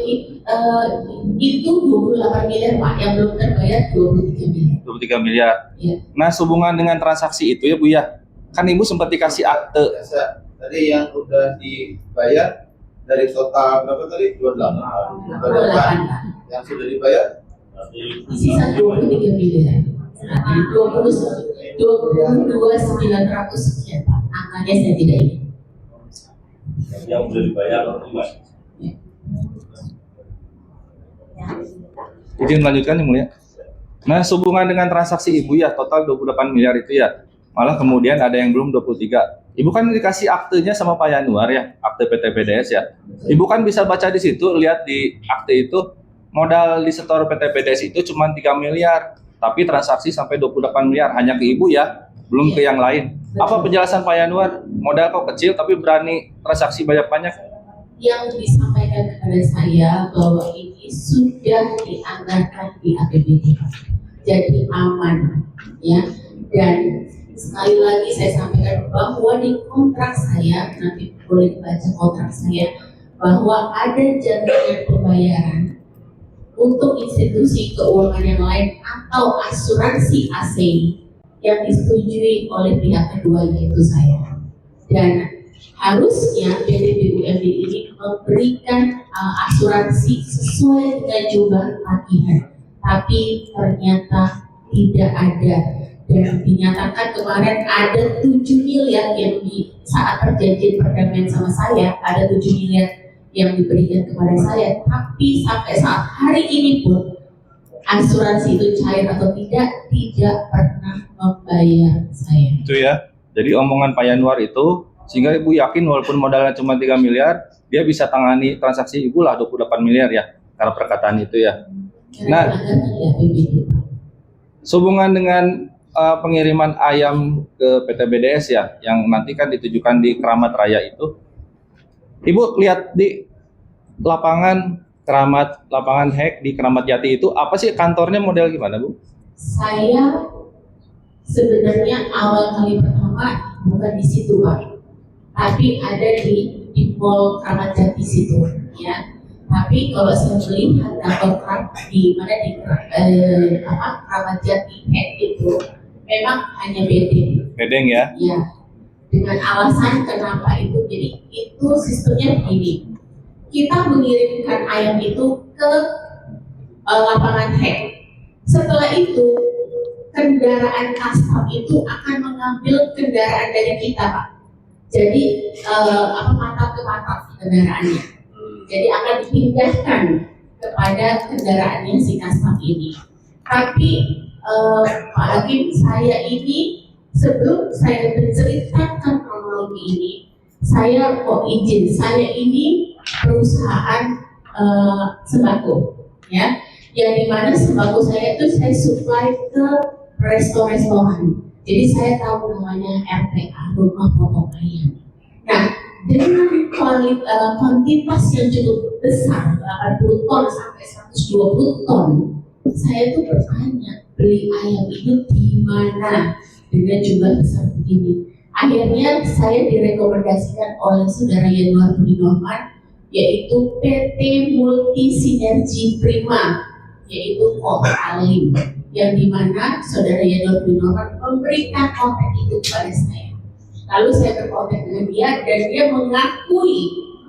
itu 28 miliar Pak, yang belum terbayar 23 miliar. 23 miliar. Ya. Nah, sehubungan dengan transaksi itu ya Bu ya. Kan Ibu sempat dikasih akte. Tadi yang udah dibayar dari total berapa tadi? 28. 28 Pak. Yang sudah dibayar? Sisa 23 miliar. 22.900 sekian Pak. Angkanya saya tidak ingat. Yang sudah dibayar Izin melanjutkan yang mulia. Nah, sehubungan dengan transaksi Ibu ya, total 28 miliar itu ya. Malah kemudian ada yang belum 23. Ibu kan dikasih aktenya sama Pak Yanuar ya, akte PT BDS ya. Ibu kan bisa baca di situ, lihat di akte itu, modal di setor PT BDS itu cuma 3 miliar. Tapi transaksi sampai 28 miliar, hanya ke Ibu ya, belum ke yang lain. Apa penjelasan Pak Yanuar? Modal kok kecil tapi berani transaksi banyak-banyak? Yang disampaikan kepada saya bahwa ini sudah dianggarkan di APBD, jadi aman, ya. Dan sekali lagi saya sampaikan bahwa di kontrak saya, nanti boleh dibaca kontrak saya, bahwa ada jaminan pembayaran untuk institusi keuangan yang lain atau asuransi ASEI yang disetujui oleh pihak kedua, yaitu saya. Dan harusnya PT BUMD ini memberikan asuransi sesuai dengan jumlah tagihan, tapi ternyata tidak ada. Dan dinyatakan kemarin ada 7 miliar yang di saat perjanjian perdamaian sama saya, ada 7 miliar yang diberikan kepada saya, tapi sampai saat hari ini pun asuransi itu cair atau tidak pernah membayar saya. Itu ya. Jadi omongan Pak Yanuar itu sehingga Ibu yakin walaupun modalnya cuma 3 miliar, dia bisa tangani transaksi Ibu lah 28 miliar ya, karena perkataan itu ya. Nah, sehubungan dengan pengiriman ayam ke PT BDS ya, yang nanti kan ditujukan di Keramat Raya itu, Ibu lihat di lapangan Hek di Keramat Jati itu, apa sih kantornya model gimana Bu? Saya sebenarnya awal kali pertama bukan di situ Pak, tapi ada di Mall Keramat Jati situ ya. Tapi kalau saya melihat kantor di mana di Keramat Jati Hek itu memang hanya Bedeng ya? Ya, dengan alasan kenapa itu, jadi itu sistemnya begini, kita mengirimkan ayam itu ke lapangan Hek. Setelah itu kendaraan custom itu akan mengambil kendaraan dari kita Pak. Jadi mantap ke mantap kendaraannya. Jadi akan dipindahkan kepada kendaraannya si custom ini. Tapi Pak Hakim, saya ini sebelum saya menceritakan kronologi ini, saya mau izin, saya ini perusahaan sembako, ya, yang dimana sembako saya itu saya supply ke restoran. Jadi saya tahu namanya RPA, rumah potong ayam. Nah, dengan kuantitas yang cukup besar, 80 ton sampai 120 ton, saya tuh bertanya, beli ayam itu di mana dengan jumlah besar begini. Akhirnya saya direkomendasikan oleh saudara Yanuar Budi Norman, yaitu PT Multi Sinergi Prima, yaitu Alim, yang dimana saudara Yanuar Budi Norman memberikan kontak itu kepada saya. Lalu saya berkontak dengan dia dan dia mengakui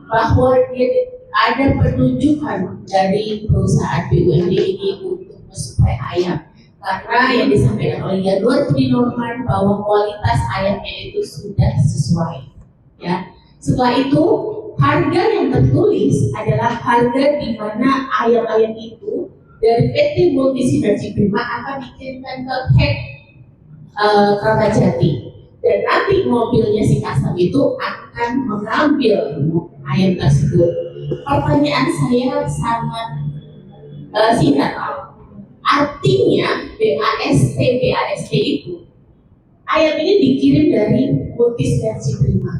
bahwa dia ada penunjukan dari perusahaan BUMD ini untuk mensuplai ayam. Karena yang disampaikan oleh Yanuar Budi Norman bahwa kualitas ayamnya itu sudah sesuai. Ya. Setelah itu harga yang tertulis adalah harga di mana ayam-ayam itu dari PT Multi Sinergi Prima akan dikirimkan ke Kertajati. Dan nanti mobilnya si Kasam itu akan mengambil ayam tersebut. Pertanyaan saya sangat singkat. Artinya BAST itu ayam ini dikirim dari Multi Sinergi Prima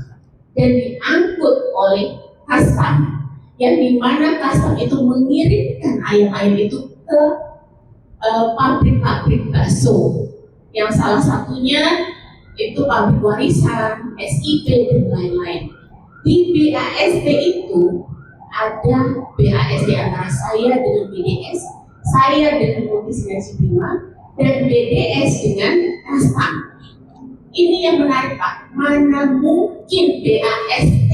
dan diangkut oleh Kasam, yang dimana Kasam itu mengirimkan ayam-ayam itu ke pabrik-pabrik bakso, yang salah satunya itu pabrik warisan, SIP dan lain-lain. Di BAST itu ada BAST antara saya dengan BDS, saya dengan Multi Sinergi Prima, dan BDS dengan Kasam. Ini yang menarik Pak, mana mungkin BAST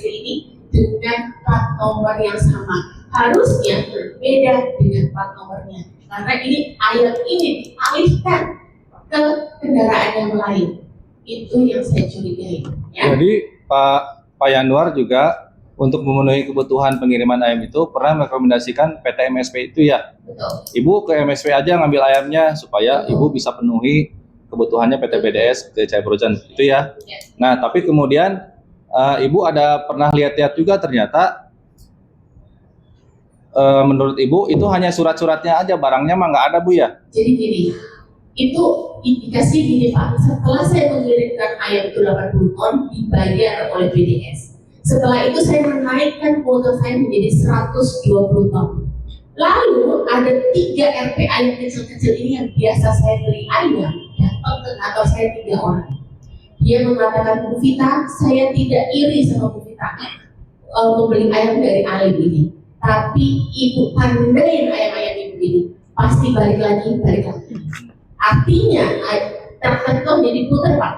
ini dengan plat nomor yang sama, harusnya berbeda dengan plat nomornya, karena ini ayam ini dialihkan ke kendaraan yang lain. Itu yang saya curigai. Ya. Jadi Pak Yanuar juga untuk memenuhi kebutuhan pengiriman ayam itu pernah merekomendasikan PT MSP itu ya. Betul. Ibu ke MSP aja ngambil ayamnya supaya Ibu bisa penuhi kebutuhannya PT BDS ke Cahaya Frozen itu ya. Ya. Nah tapi kemudian Ibu ada pernah lihat-lihat juga ternyata menurut Ibu itu hanya surat-suratnya aja, barangnya mah nggak ada Bu ya. Jadi gini, itu indikasi gini Pak, setelah saya mengirimkan ayam itu 80 ton dibayar oleh BDS. Setelah itu saya menaikkan kuota saya menjadi 120 ton. Lalu ada 3 RPA yang kecil-kecil ini yang biasa saya beli ayam, datang ke kantor saya 3 orang. Dia mengatakan, Bu Vita, saya tidak iri sama Bu Vita membeli ayam dari Alim ini, tapi Ibu tandain ayam-ayam Ibu ini, pasti balik lagi. Artinya tertentu jadi puter Pak,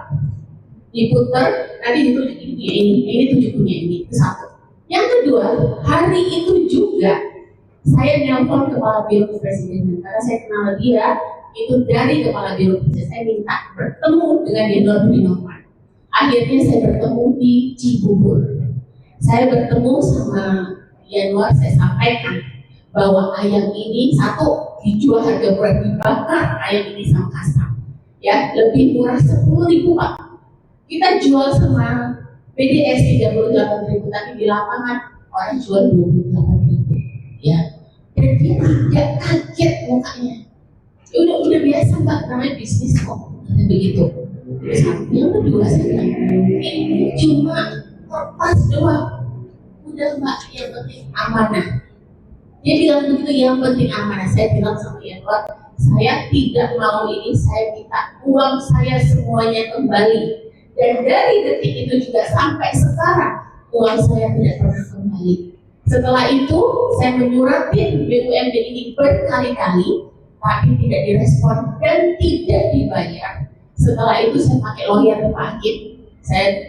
diputer nanti ditunjuk ini tunjuknya ini, itu satu. Yang kedua, hari itu juga saya nelpon kepala biro kepresidenan karena saya kenal dia itu dari kepala biro kepresidenan. Saya minta bertemu dengan Yanuar Budi Norman. Akhirnya saya bertemu di Cibubur. Saya bertemu sama Yanuar, saya sampaikan bahwa ayam ini satu dijual harga murah, dibakar ayam ini sama Kasam, ya lebih murah 10.000 Pak. Kita jual sama BDS 38.000, tapi di lapangan orang jual 28.000, ya. Dan dia tidak kaget mukanya. Ya udah biasa Mbak, namanya bisnis kok, begitu. Terus yang kedua saya bilang, ini cuma kertas doang, udah Mbak, yang penting amanah. Dia bilang begitu, yang penting amanah. Saya bilang sama Yanuar, saya tidak mau ini, saya minta uang saya semuanya kembali. Dan dari detik itu juga sampai sekarang uang saya tidak pernah kembali. Setelah itu saya menyuratin BUMD ini berkali-kali, tapi tidak direspon dan tidak dibayar. Setelah itu saya pakai lawyer Pak Hakim, saya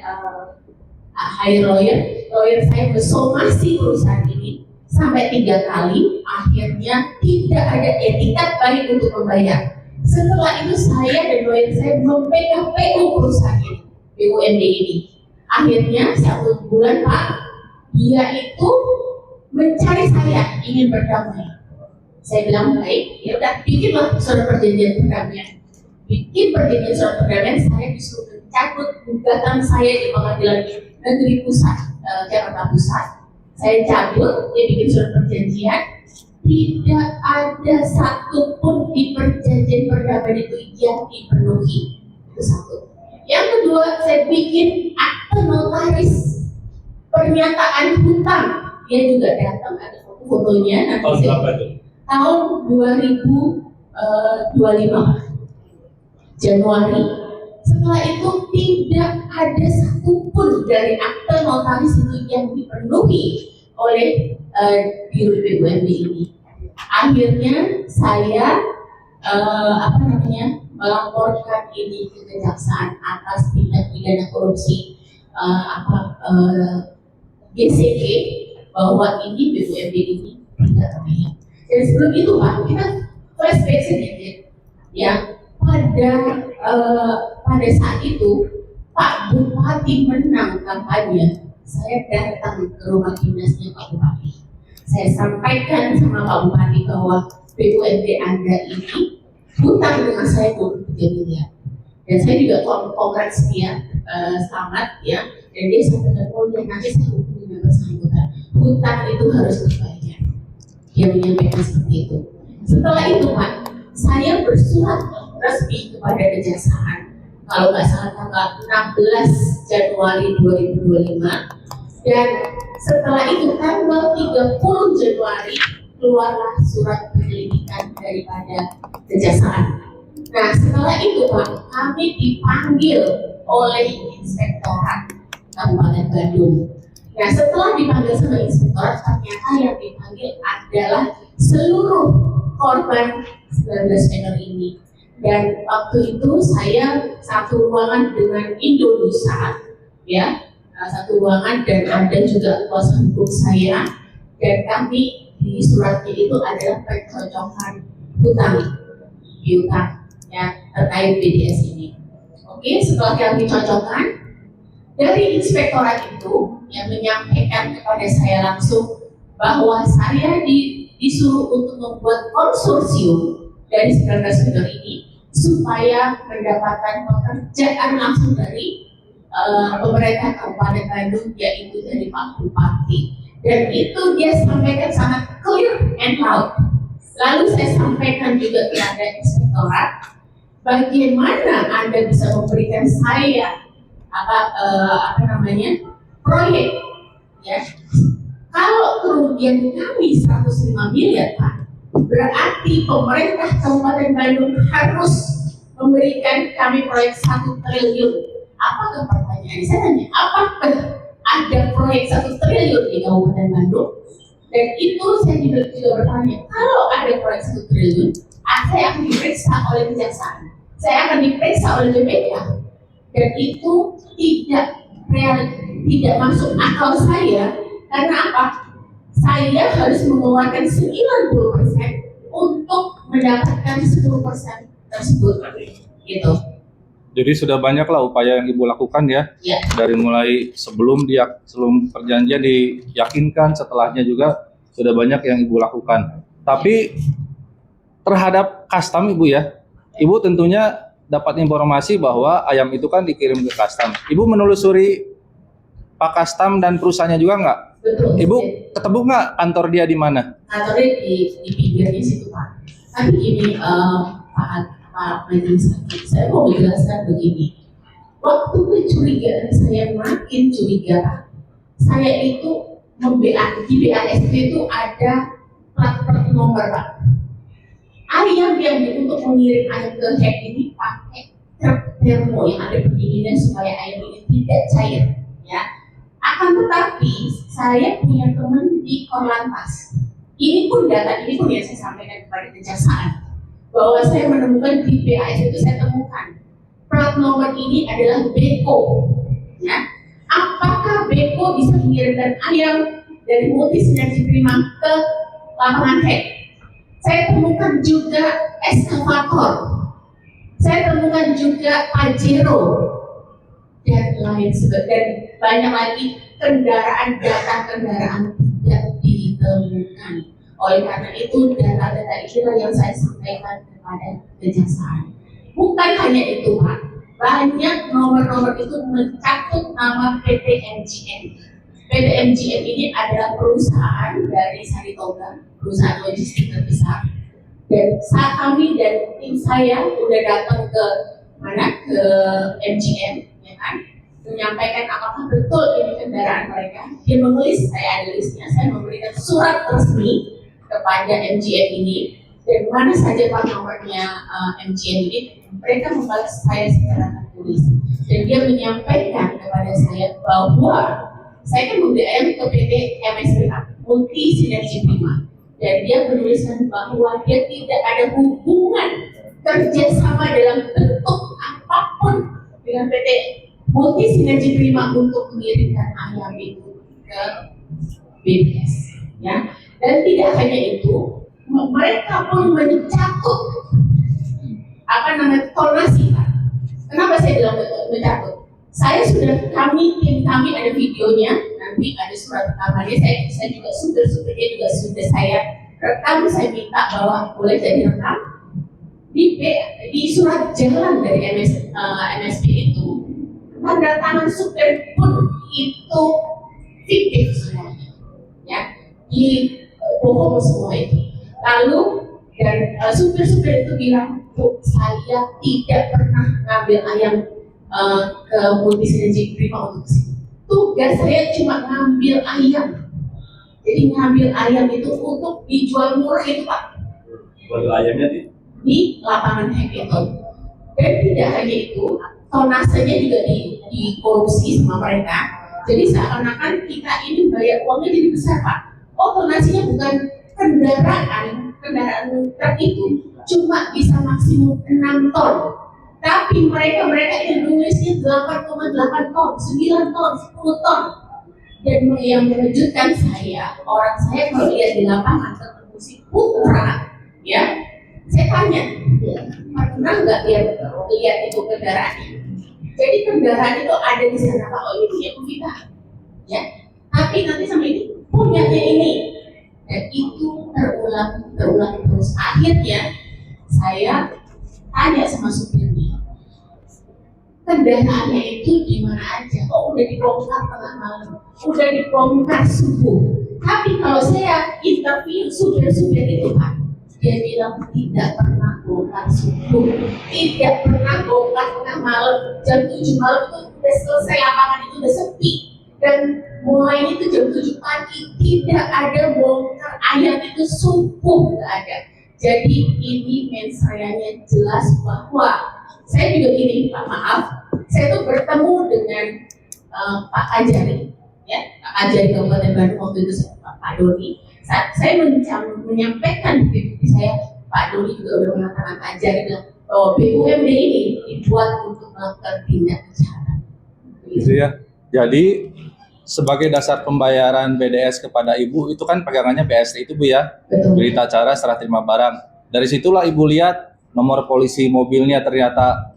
hire lawyer saya bersomasi perusahaan ini sampai 3 kali, akhirnya tidak ada etikat baik untuk membayar. Setelah itu saya dan lawyer saya mem-PKPU perusahaan ini, BUMD ini. Akhirnya 1 bulan Pak, dia itu mencari saya, ingin berdamai. Saya bilang baik, ya udah bikinlah surat perjanjian perdamaian. Bikin perjanjian surat perdamaian, saya disuruh mencabut gugatan saya di Pengadilan Negeri Pusat Jakarta Pusat. Saya cabut, dia bikin surat perjanjian. Tidak ada satupun di perjanjian perdamaian itu yang dipenuhi. kedua, saya bikin akte notaris pernyataan hutang. Dia juga datang, ada fotonya. Nanti tahun 2025 Januari. Setelah itu tidak ada satupun dari akte notaris itu yang dipenuhi oleh Biro BUMD ini. Akhirnya saya melaporkan ini ke kejaksaan atas tindak pidana korupsi GCG bahwa ini BUMD ini tidak terlihat. Dan sebelum itu Pak, kita flashback sedikit ya, pada saat itu Pak Bupati menang kampanye, saya datang ke rumah dinasnya Pak Bupati. Saya sampaikan sama Pak Bupati bahwa BUMD Anda ini hutang dengan saya 23 miliar. Dan saya juga kongresi dia selamat ya. Dan dia sampaikan, oh ya nanti saya hubungi dengan bersangkutan. Hutang itu harus dibayar. Dia menyampaikan seperti itu. Setelah itu Pak, saya bersurat resmi kepada kejaksaan. Kalau nggak salah tanggal 16 Januari 2025. Dan setelah itu tanggal 30 Januari keluarlah surat penyelidikan daripada kejaksaan. Nah setelah itu Pak, kami dipanggil oleh Inspektorat Kabupaten Bandung. Nah setelah dipanggil sama Inspektorat, ternyata yang dipanggil adalah seluruh korban 19 vendor ini. Dan waktu itu saya satu ruangan dengan Indonesia, ya, satu ruangan dan ada juga kuasa hukum saya, dan kami di suratnya itu adalah pencocokan hutang piutang ya terkait BDS ini. Oke, setelah kami cocokkan, dari inspektorat itu yang menyampaikan kepada saya langsung bahwa saya disuruh untuk membuat konsorsium dari 19 vendor ini supaya mendapatkan pekerjaan langsung dari pemerintah Kabupaten Bandung, yaitu dari Pak Bupati. Dan itu dia sampaikan sangat clear and loud. Lalu saya sampaikan juga kepada inspektorat, bagaimana Anda bisa memberikan saya proyek, ya? Kalau kerugian kami 105 miliar Pak, berarti pemerintah Kabupaten Bandung harus memberikan kami proyek 1 triliun. Apakah pertanyaan saya tanya, apakah ada proyek 1 triliun di Kabupaten Bandung? Dan itu saya juga bertanya, kalau ada proyek 1 triliun, saya akan diperiksa oleh kejaksaan, saya akan diperiksa oleh BPK, dan itu tidak masuk akal saya. Karena apa? Saya harus mengeluarkan 90% untuk mendapatkan 10% tersebut, gitu. Jadi sudah banyaklah upaya yang Ibu lakukan ya, dari mulai sebelum perjanjian diyakinkan, setelahnya juga sudah banyak yang Ibu lakukan. Tapi terhadap custom Ibu ya, Ibu tentunya dapat informasi bahwa ayam itu kan dikirim ke custom. Ibu menelusuri Pak Custom dan perusahaannya juga nggak? Betul. Ibu ketemu nggak kantor dia di mana? Kantornya di pinggirnya situ Pak. Tapi ini Pak Majelis Hakim, saya mau menjelaskan begini. Waktu kecurigaan saya makin curiga, saya itu di BASP itu ada plat nomor Pak. Ayam yang untuk mengirim ayam ke head ini pakai truk termo yang ada pendinginan supaya ayam ini tidak cair, ya. Akan tetapi saya punya teman di Korlantas. Ini pun data ini pun yang saya sampaikan kepada kejaksaan, bahwa saya menemukan di BAS itu saya temukan plat nomor ini adalah Beko, ya. Apakah Beko bisa mengirimkan ayam dari Multi Sinergi Prima ke lapangan head? Saya temukan juga eskavator, saya temukan juga Pajero, dan lain sebagainya, dan banyak lagi data kendaraan tidak ditemukan. Oleh karena itu data-data itulah yang saya sampaikan kepada kejaksaan. Bukan hanya itu Pak, banyak nomor-nomor itu mencatut nama PT MGM. PT MGM ini adalah perusahaan dari Saritoga, perusahaan logistik terbesar. Dan saat kami dan tim saya udah datang ke MGM, ya menyampaikan apakah betul ini kendaraan mereka. Dia menulis, saya ada listnya, saya memberikan surat resmi kepada MGM ini, dan mana saja pak nomornya MGM ini, mereka membalas saya secara tertulis, dan dia menyampaikan kepada saya bahwa saya kan membeli ayam ke PT MSPA, Multi Sinergi Prima, dan dia menuliskan bahwa dia tidak ada hubungan kerjasama dalam bentuk apapun dengan PT Multi Sinergi Prima untuk mengirimkan ayam itu ke BBS, ya. Dan tidak hanya itu, mereka pun mencatut tonasi, Pak. Kenapa saya bilang mencatut? Tim kami ada videonya, nanti ada surat rekamannya. Saya juga supirnya juga sudah saya rekam. Saya minta bahwa boleh jadi rekam di surat jalan dari MSP itu. Tanda tangan supir pun itu fiktif semuanya, ya, bohong semua itu. Lalu dan supir-supir itu bilang, Bu, saya tidak pernah ngambil ayam ke Multi Sinergi Prima untuk kesini. Tugas saya cuma ngambil ayam. Jadi ngambil ayam itu untuk dijual murah itu, Pak. Jual ayamnya di lapangan hackathon. Dan tidak hanya itu, tonasenya juga dikorupsi sama mereka. Jadi seakan-akan kita ini bayar uangnya jadi besar, Pak. Oh, tonasinya bukan kendaraan truk itu cuma bisa maksimum 6 ton. Tapi mereka yang nulisnya 8,8 ton, 9 ton, 10 ton. Dan yang mengejutkan saya, orang saya kalau lihat di lapangan ketemu si Putra, ya, saya tanya, pernah nggak lihat itu kendaraannya? Jadi kendaraan itu ada di sana, Pak. Oh, ini punya kita, ya. Tapi nanti sama ini punyanya ini, dan itu terulang terus. Akhirnya saya tanya sama supirnya, kendaraannya itu di mana aja? Oh, udah dibongkar tengah malam, udah dibongkar subuh. Tapi kalau saya interview supir-supir itu, Pak, dia bilang tidak pernah bongkar subuh, tidak pernah bongkar tengah malam. Jam 7 malam itu udah selesai, lapangan itu udah sepi, dan mulai itu jam 7 pagi tidak ada bongkar ayam itu subuh, nggak ada. Jadi ini mensayanya jelas bahwa saya juga gini, Pak, maaf, saya tuh bertemu dengan Pak Ajari, ya, Pak Ajari Kabupaten Bandung waktu itu, Pak Doni. Saya menyampaikan di saya, Pak Doni juga udah mengatakan, Pak Ajari bilang bahwa BUMD ini dibuat untuk melakukan tindak kejahatan. Gitu ya. Jadi sebagai dasar pembayaran BDS kepada Ibu itu kan pegangannya BST itu, Bu, ya. Betul. Berita acara serah terima barang. Dari situlah Ibu lihat nomor polisi mobilnya ternyata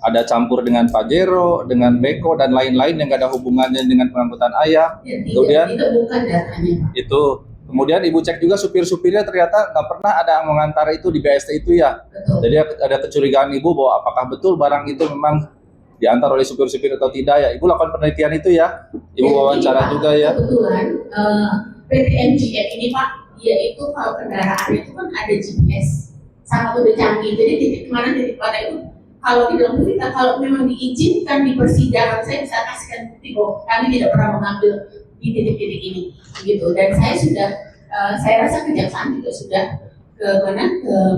ada campur dengan Pajero, dengan Beko dan lain-lain yang gak ada hubungannya dengan pengangkutan ayam. Ya, Kemudian itu bukan datanya, Pak. itu kemudian Ibu cek juga supir-supirnya ternyata nggak pernah ada yang mengantar itu di BST itu, ya. Betul. Jadi ada kecurigaan Ibu bahwa apakah betul barang itu memang diantar oleh supir-supir atau tidak, ya. Ibu lakukan penelitian itu, ya. Ibu wawancara juga, ya. Kebetulan PT MGM ini, Pak, yaitu kalau kendaraannya itu kan ada GPS, sangat udah canggih. Jadi titik mana itu kalau di dalam kita, kalau memang diizinkan di persidangan, saya bisa kasihkan bukti bahwa kami tidak pernah mengambil di titik-titik ini, gitu. Dan saya sudah, saya rasa kejaksaan juga sudah ke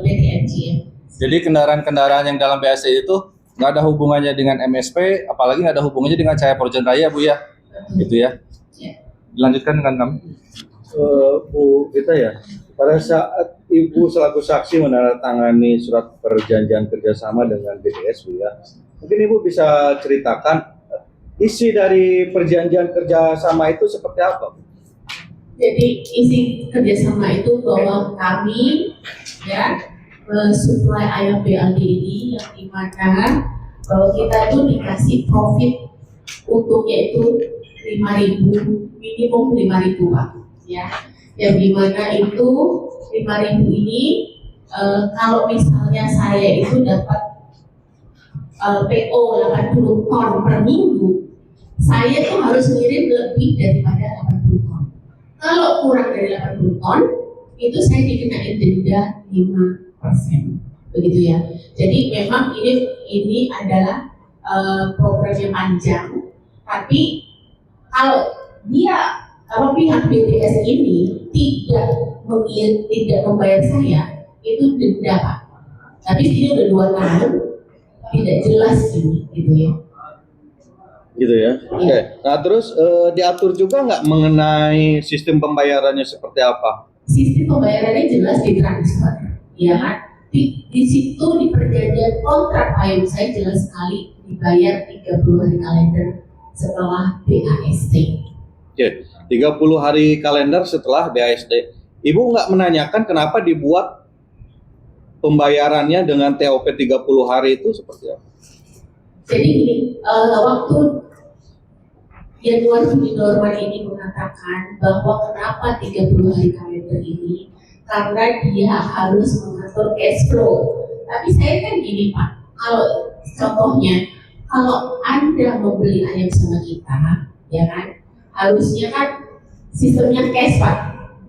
PT MGM. Jadi kendaraan-kendaraan yang dalam BST itu nggak ada hubungannya dengan MSP, apalagi nggak ada hubungannya dengan Cahaya Purworejo Raya, Bu, ya. Gitu, ya. Dilanjutkan dengan kami. Bu Rita, ya, pada saat Ibu selaku saksi menandatangani surat perjanjian kerjasama dengan BDS, Bu, ya, mungkin Ibu bisa ceritakan isi dari perjanjian kerjasama itu seperti apa, Bu? Jadi isi kerjasama itu bahwa kami, ya, mensuplai ayam BLD ini, yang dimana bahwa kita itu dikasih profit untungnya itu 5.000, minimum 5.000, Pak, ya. Yang dimana itu 5.000 ini kalau misalnya saya itu dapat PO 80 ton per minggu, saya tuh harus ngirim lebih daripada 80 ton. Kalau kurang dari 80 ton, itu saya dikenain denda 5%, begitu, ya. Jadi memang ini adalah programnya panjang, tapi kalau pihak BDS ini tidak membayar saya, itu denda Pak. Tapi ini udah 2 tahun, tidak jelas ini, gitu ya. Gitu ya. Oke. Nah terus diatur juga nggak mengenai sistem pembayarannya seperti apa? Sistem pembayarannya jelas ditransfer, ya kan? Di situ di perjanjian kontrak payung saya jelas sekali dibayar 30 hari kalender setelah BAST. Oke. 30 hari kalender setelah BASD. Ibu nggak menanyakan kenapa dibuat pembayarannya dengan TOP 30 hari itu seperti apa? Jadi gini, waktu Januari Budi Norman ini mengatakan bahwa kenapa 30 hari kalender ini, karena dia harus mengatur cash flow. Tapi saya kan gini Pak, kalau contohnya, kalau Anda membeli ayam sama kita, ya kan, harusnya kan sistemnya cash Pak,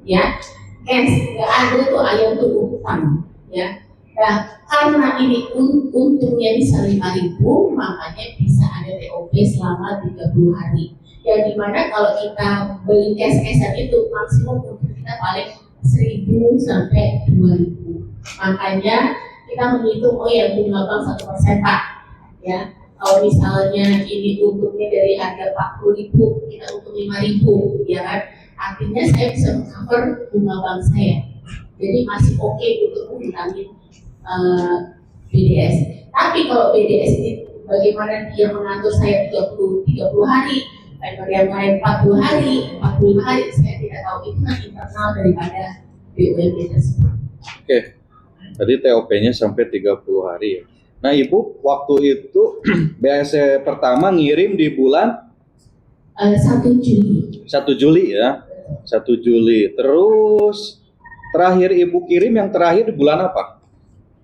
ya, cash, nggak ada tuh ayam tuh utang, ya. Nah, karena ini untungnya bisa 5.000, makanya bisa ada TOP selama 30 hari. Yang dimana kalau kita beli cash-cashan itu maksimum untung kita paling 1.000 sampai 2.000. Makanya kita menghitung, oh ya bunga bank 1% Pak. Ya, kalau misalnya ini untungnya dari harga 40.000, kita untung 5.000, ya kan? Artinya saya bisa meng-cover bunga bank saya. Jadi masih oke untuk mengurangi BDS. Tapi kalau BDS ini bagaimana dia mengatur saya 30 hari, vendor yang lain 40 hari, 45 hari, saya tidak tahu, itu kan internal daripada BUMD tersebut. Oke. Tadi TOP-nya sampai 30 hari ya. Nah, Ibu waktu itu BASC pertama ngirim di bulan 1 Juli. 1 Juli ya. 1 Juli. Terus terakhir Ibu kirim yang terakhir di bulan apa?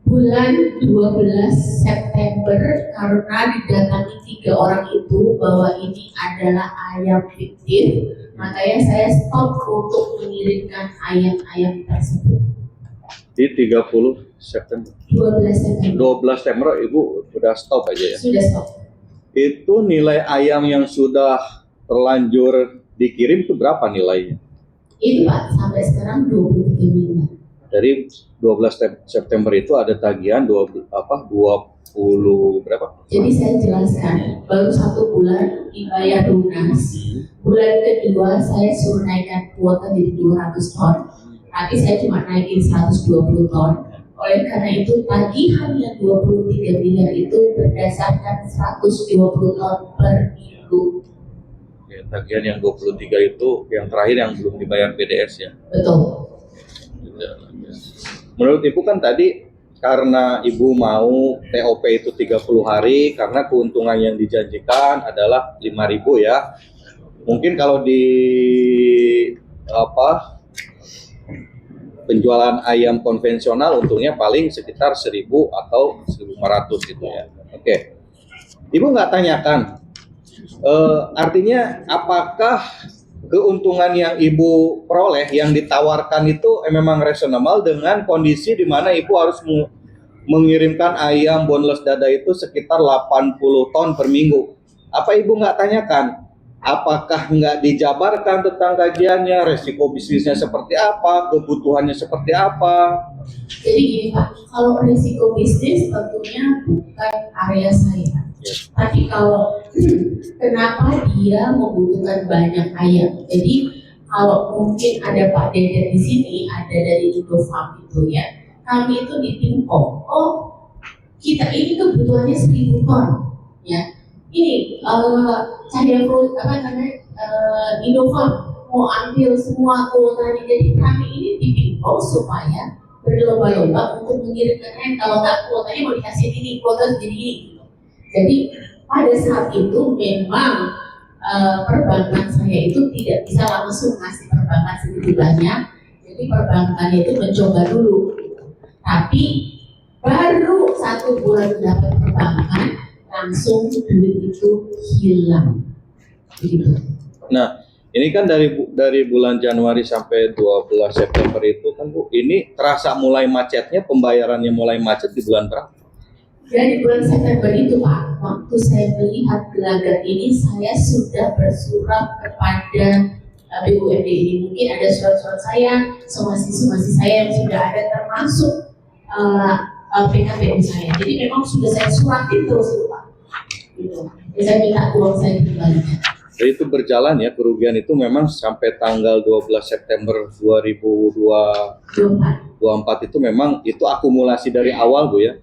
Bulan 12 September, karena didatangi 3 orang itu bahwa ini adalah ayam fiktif, makanya saya stop untuk mengirimkan ayam-ayam tersebut. Di 30 September. 12 September. 12 September Ibu udah stop aja ya. Sudah stop. Itu nilai ayam yang sudah terlanjur dikirim itu berapa nilainya? Itu Pak, sampai sekarang 23 miliar. Dari 12 September itu ada tagihan 20 berapa? Jadi saya jelaskan, baru 1 bulan dibayar lunas. Bulan kedua saya suruh naikkan kuota jadi 200 ton, tapi saya cuma naikin 120 ton. Oleh karena itu tagihan yang 23 miliar itu berdasarkan 120 ton per minggu. Ya, tagihan yang 23 itu yang terakhir yang belum dibayar BDS ya. Betul. Menurut Ibu kan tadi karena Ibu mau TOP itu 30 hari karena keuntungan yang dijanjikan adalah 5.000 ya. Mungkin kalau di penjualan ayam konvensional untungnya paling sekitar 1.000 atau 1.500 gitu ya. Oke. Ibu nggak tanyakan artinya apakah keuntungan yang Ibu peroleh yang ditawarkan itu memang reasonable dengan kondisi di mana Ibu harus mengirimkan ayam boneless dada itu sekitar 80 ton per minggu. Apa Ibu nggak tanyakan? Apakah nggak dijabarkan tentang kajiannya, resiko bisnisnya seperti apa, kebutuhannya seperti apa? Jadi gini Pak, kalau risiko bisnis tentunya bukan area saya. Tapi kalau kenapa dia membutuhkan banyak ayam? Jadi kalau mungkin ada Pak Deden di sini, ada dari Indofarm itu ya, kami itu ditimpok. Oh, kita ini kebutuhannya 1.000 ton, ya. Ini Cahaya Fruit Indofarm mau ambil semua kuotanya, jadi kami ini ditimpok supaya berlomba-lomba untuk mengirimkan kalau nggak kuotanya mau dikasih ini, kuota jadi ini. Jadi pada saat itu memang perbankan saya itu tidak bisa langsung ngasih perbankan segitu banyak. Jadi perbankannya itu mencoba dulu. Tapi baru 1 bulan dapat perbankan langsung duit itu hilang. Begitu. Nah, ini kan dari bulan Januari sampai 12 September itu kan Bu, ini terasa mulai macetnya, pembayarannya mulai macet di bulan berapa? Dan di bulan September itu Pak, waktu saya melihat gelagat ini, saya sudah bersurat kepada BUMD ini. Mungkin ada surat-surat saya, somasi-somasi saya yang sudah ada, termasuk PKPU saya. Jadi memang sudah saya suratin terus itu Pak. Gitu. Jadi saya minta uang saya dikembalikan. Jadi itu berjalan ya, kerugian itu memang sampai tanggal 12 September 2024 itu memang itu akumulasi dari awal Bu ya?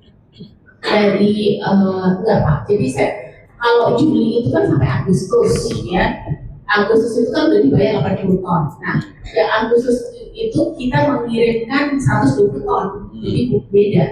Dari enggak Pak, jadi saya kalau Juli itu kan sampai Agustus ya. Agustus itu kan udah dibayar 80 ton. Nah, yang Agustus itu kita mengirimkan 120 ton, jadi beda.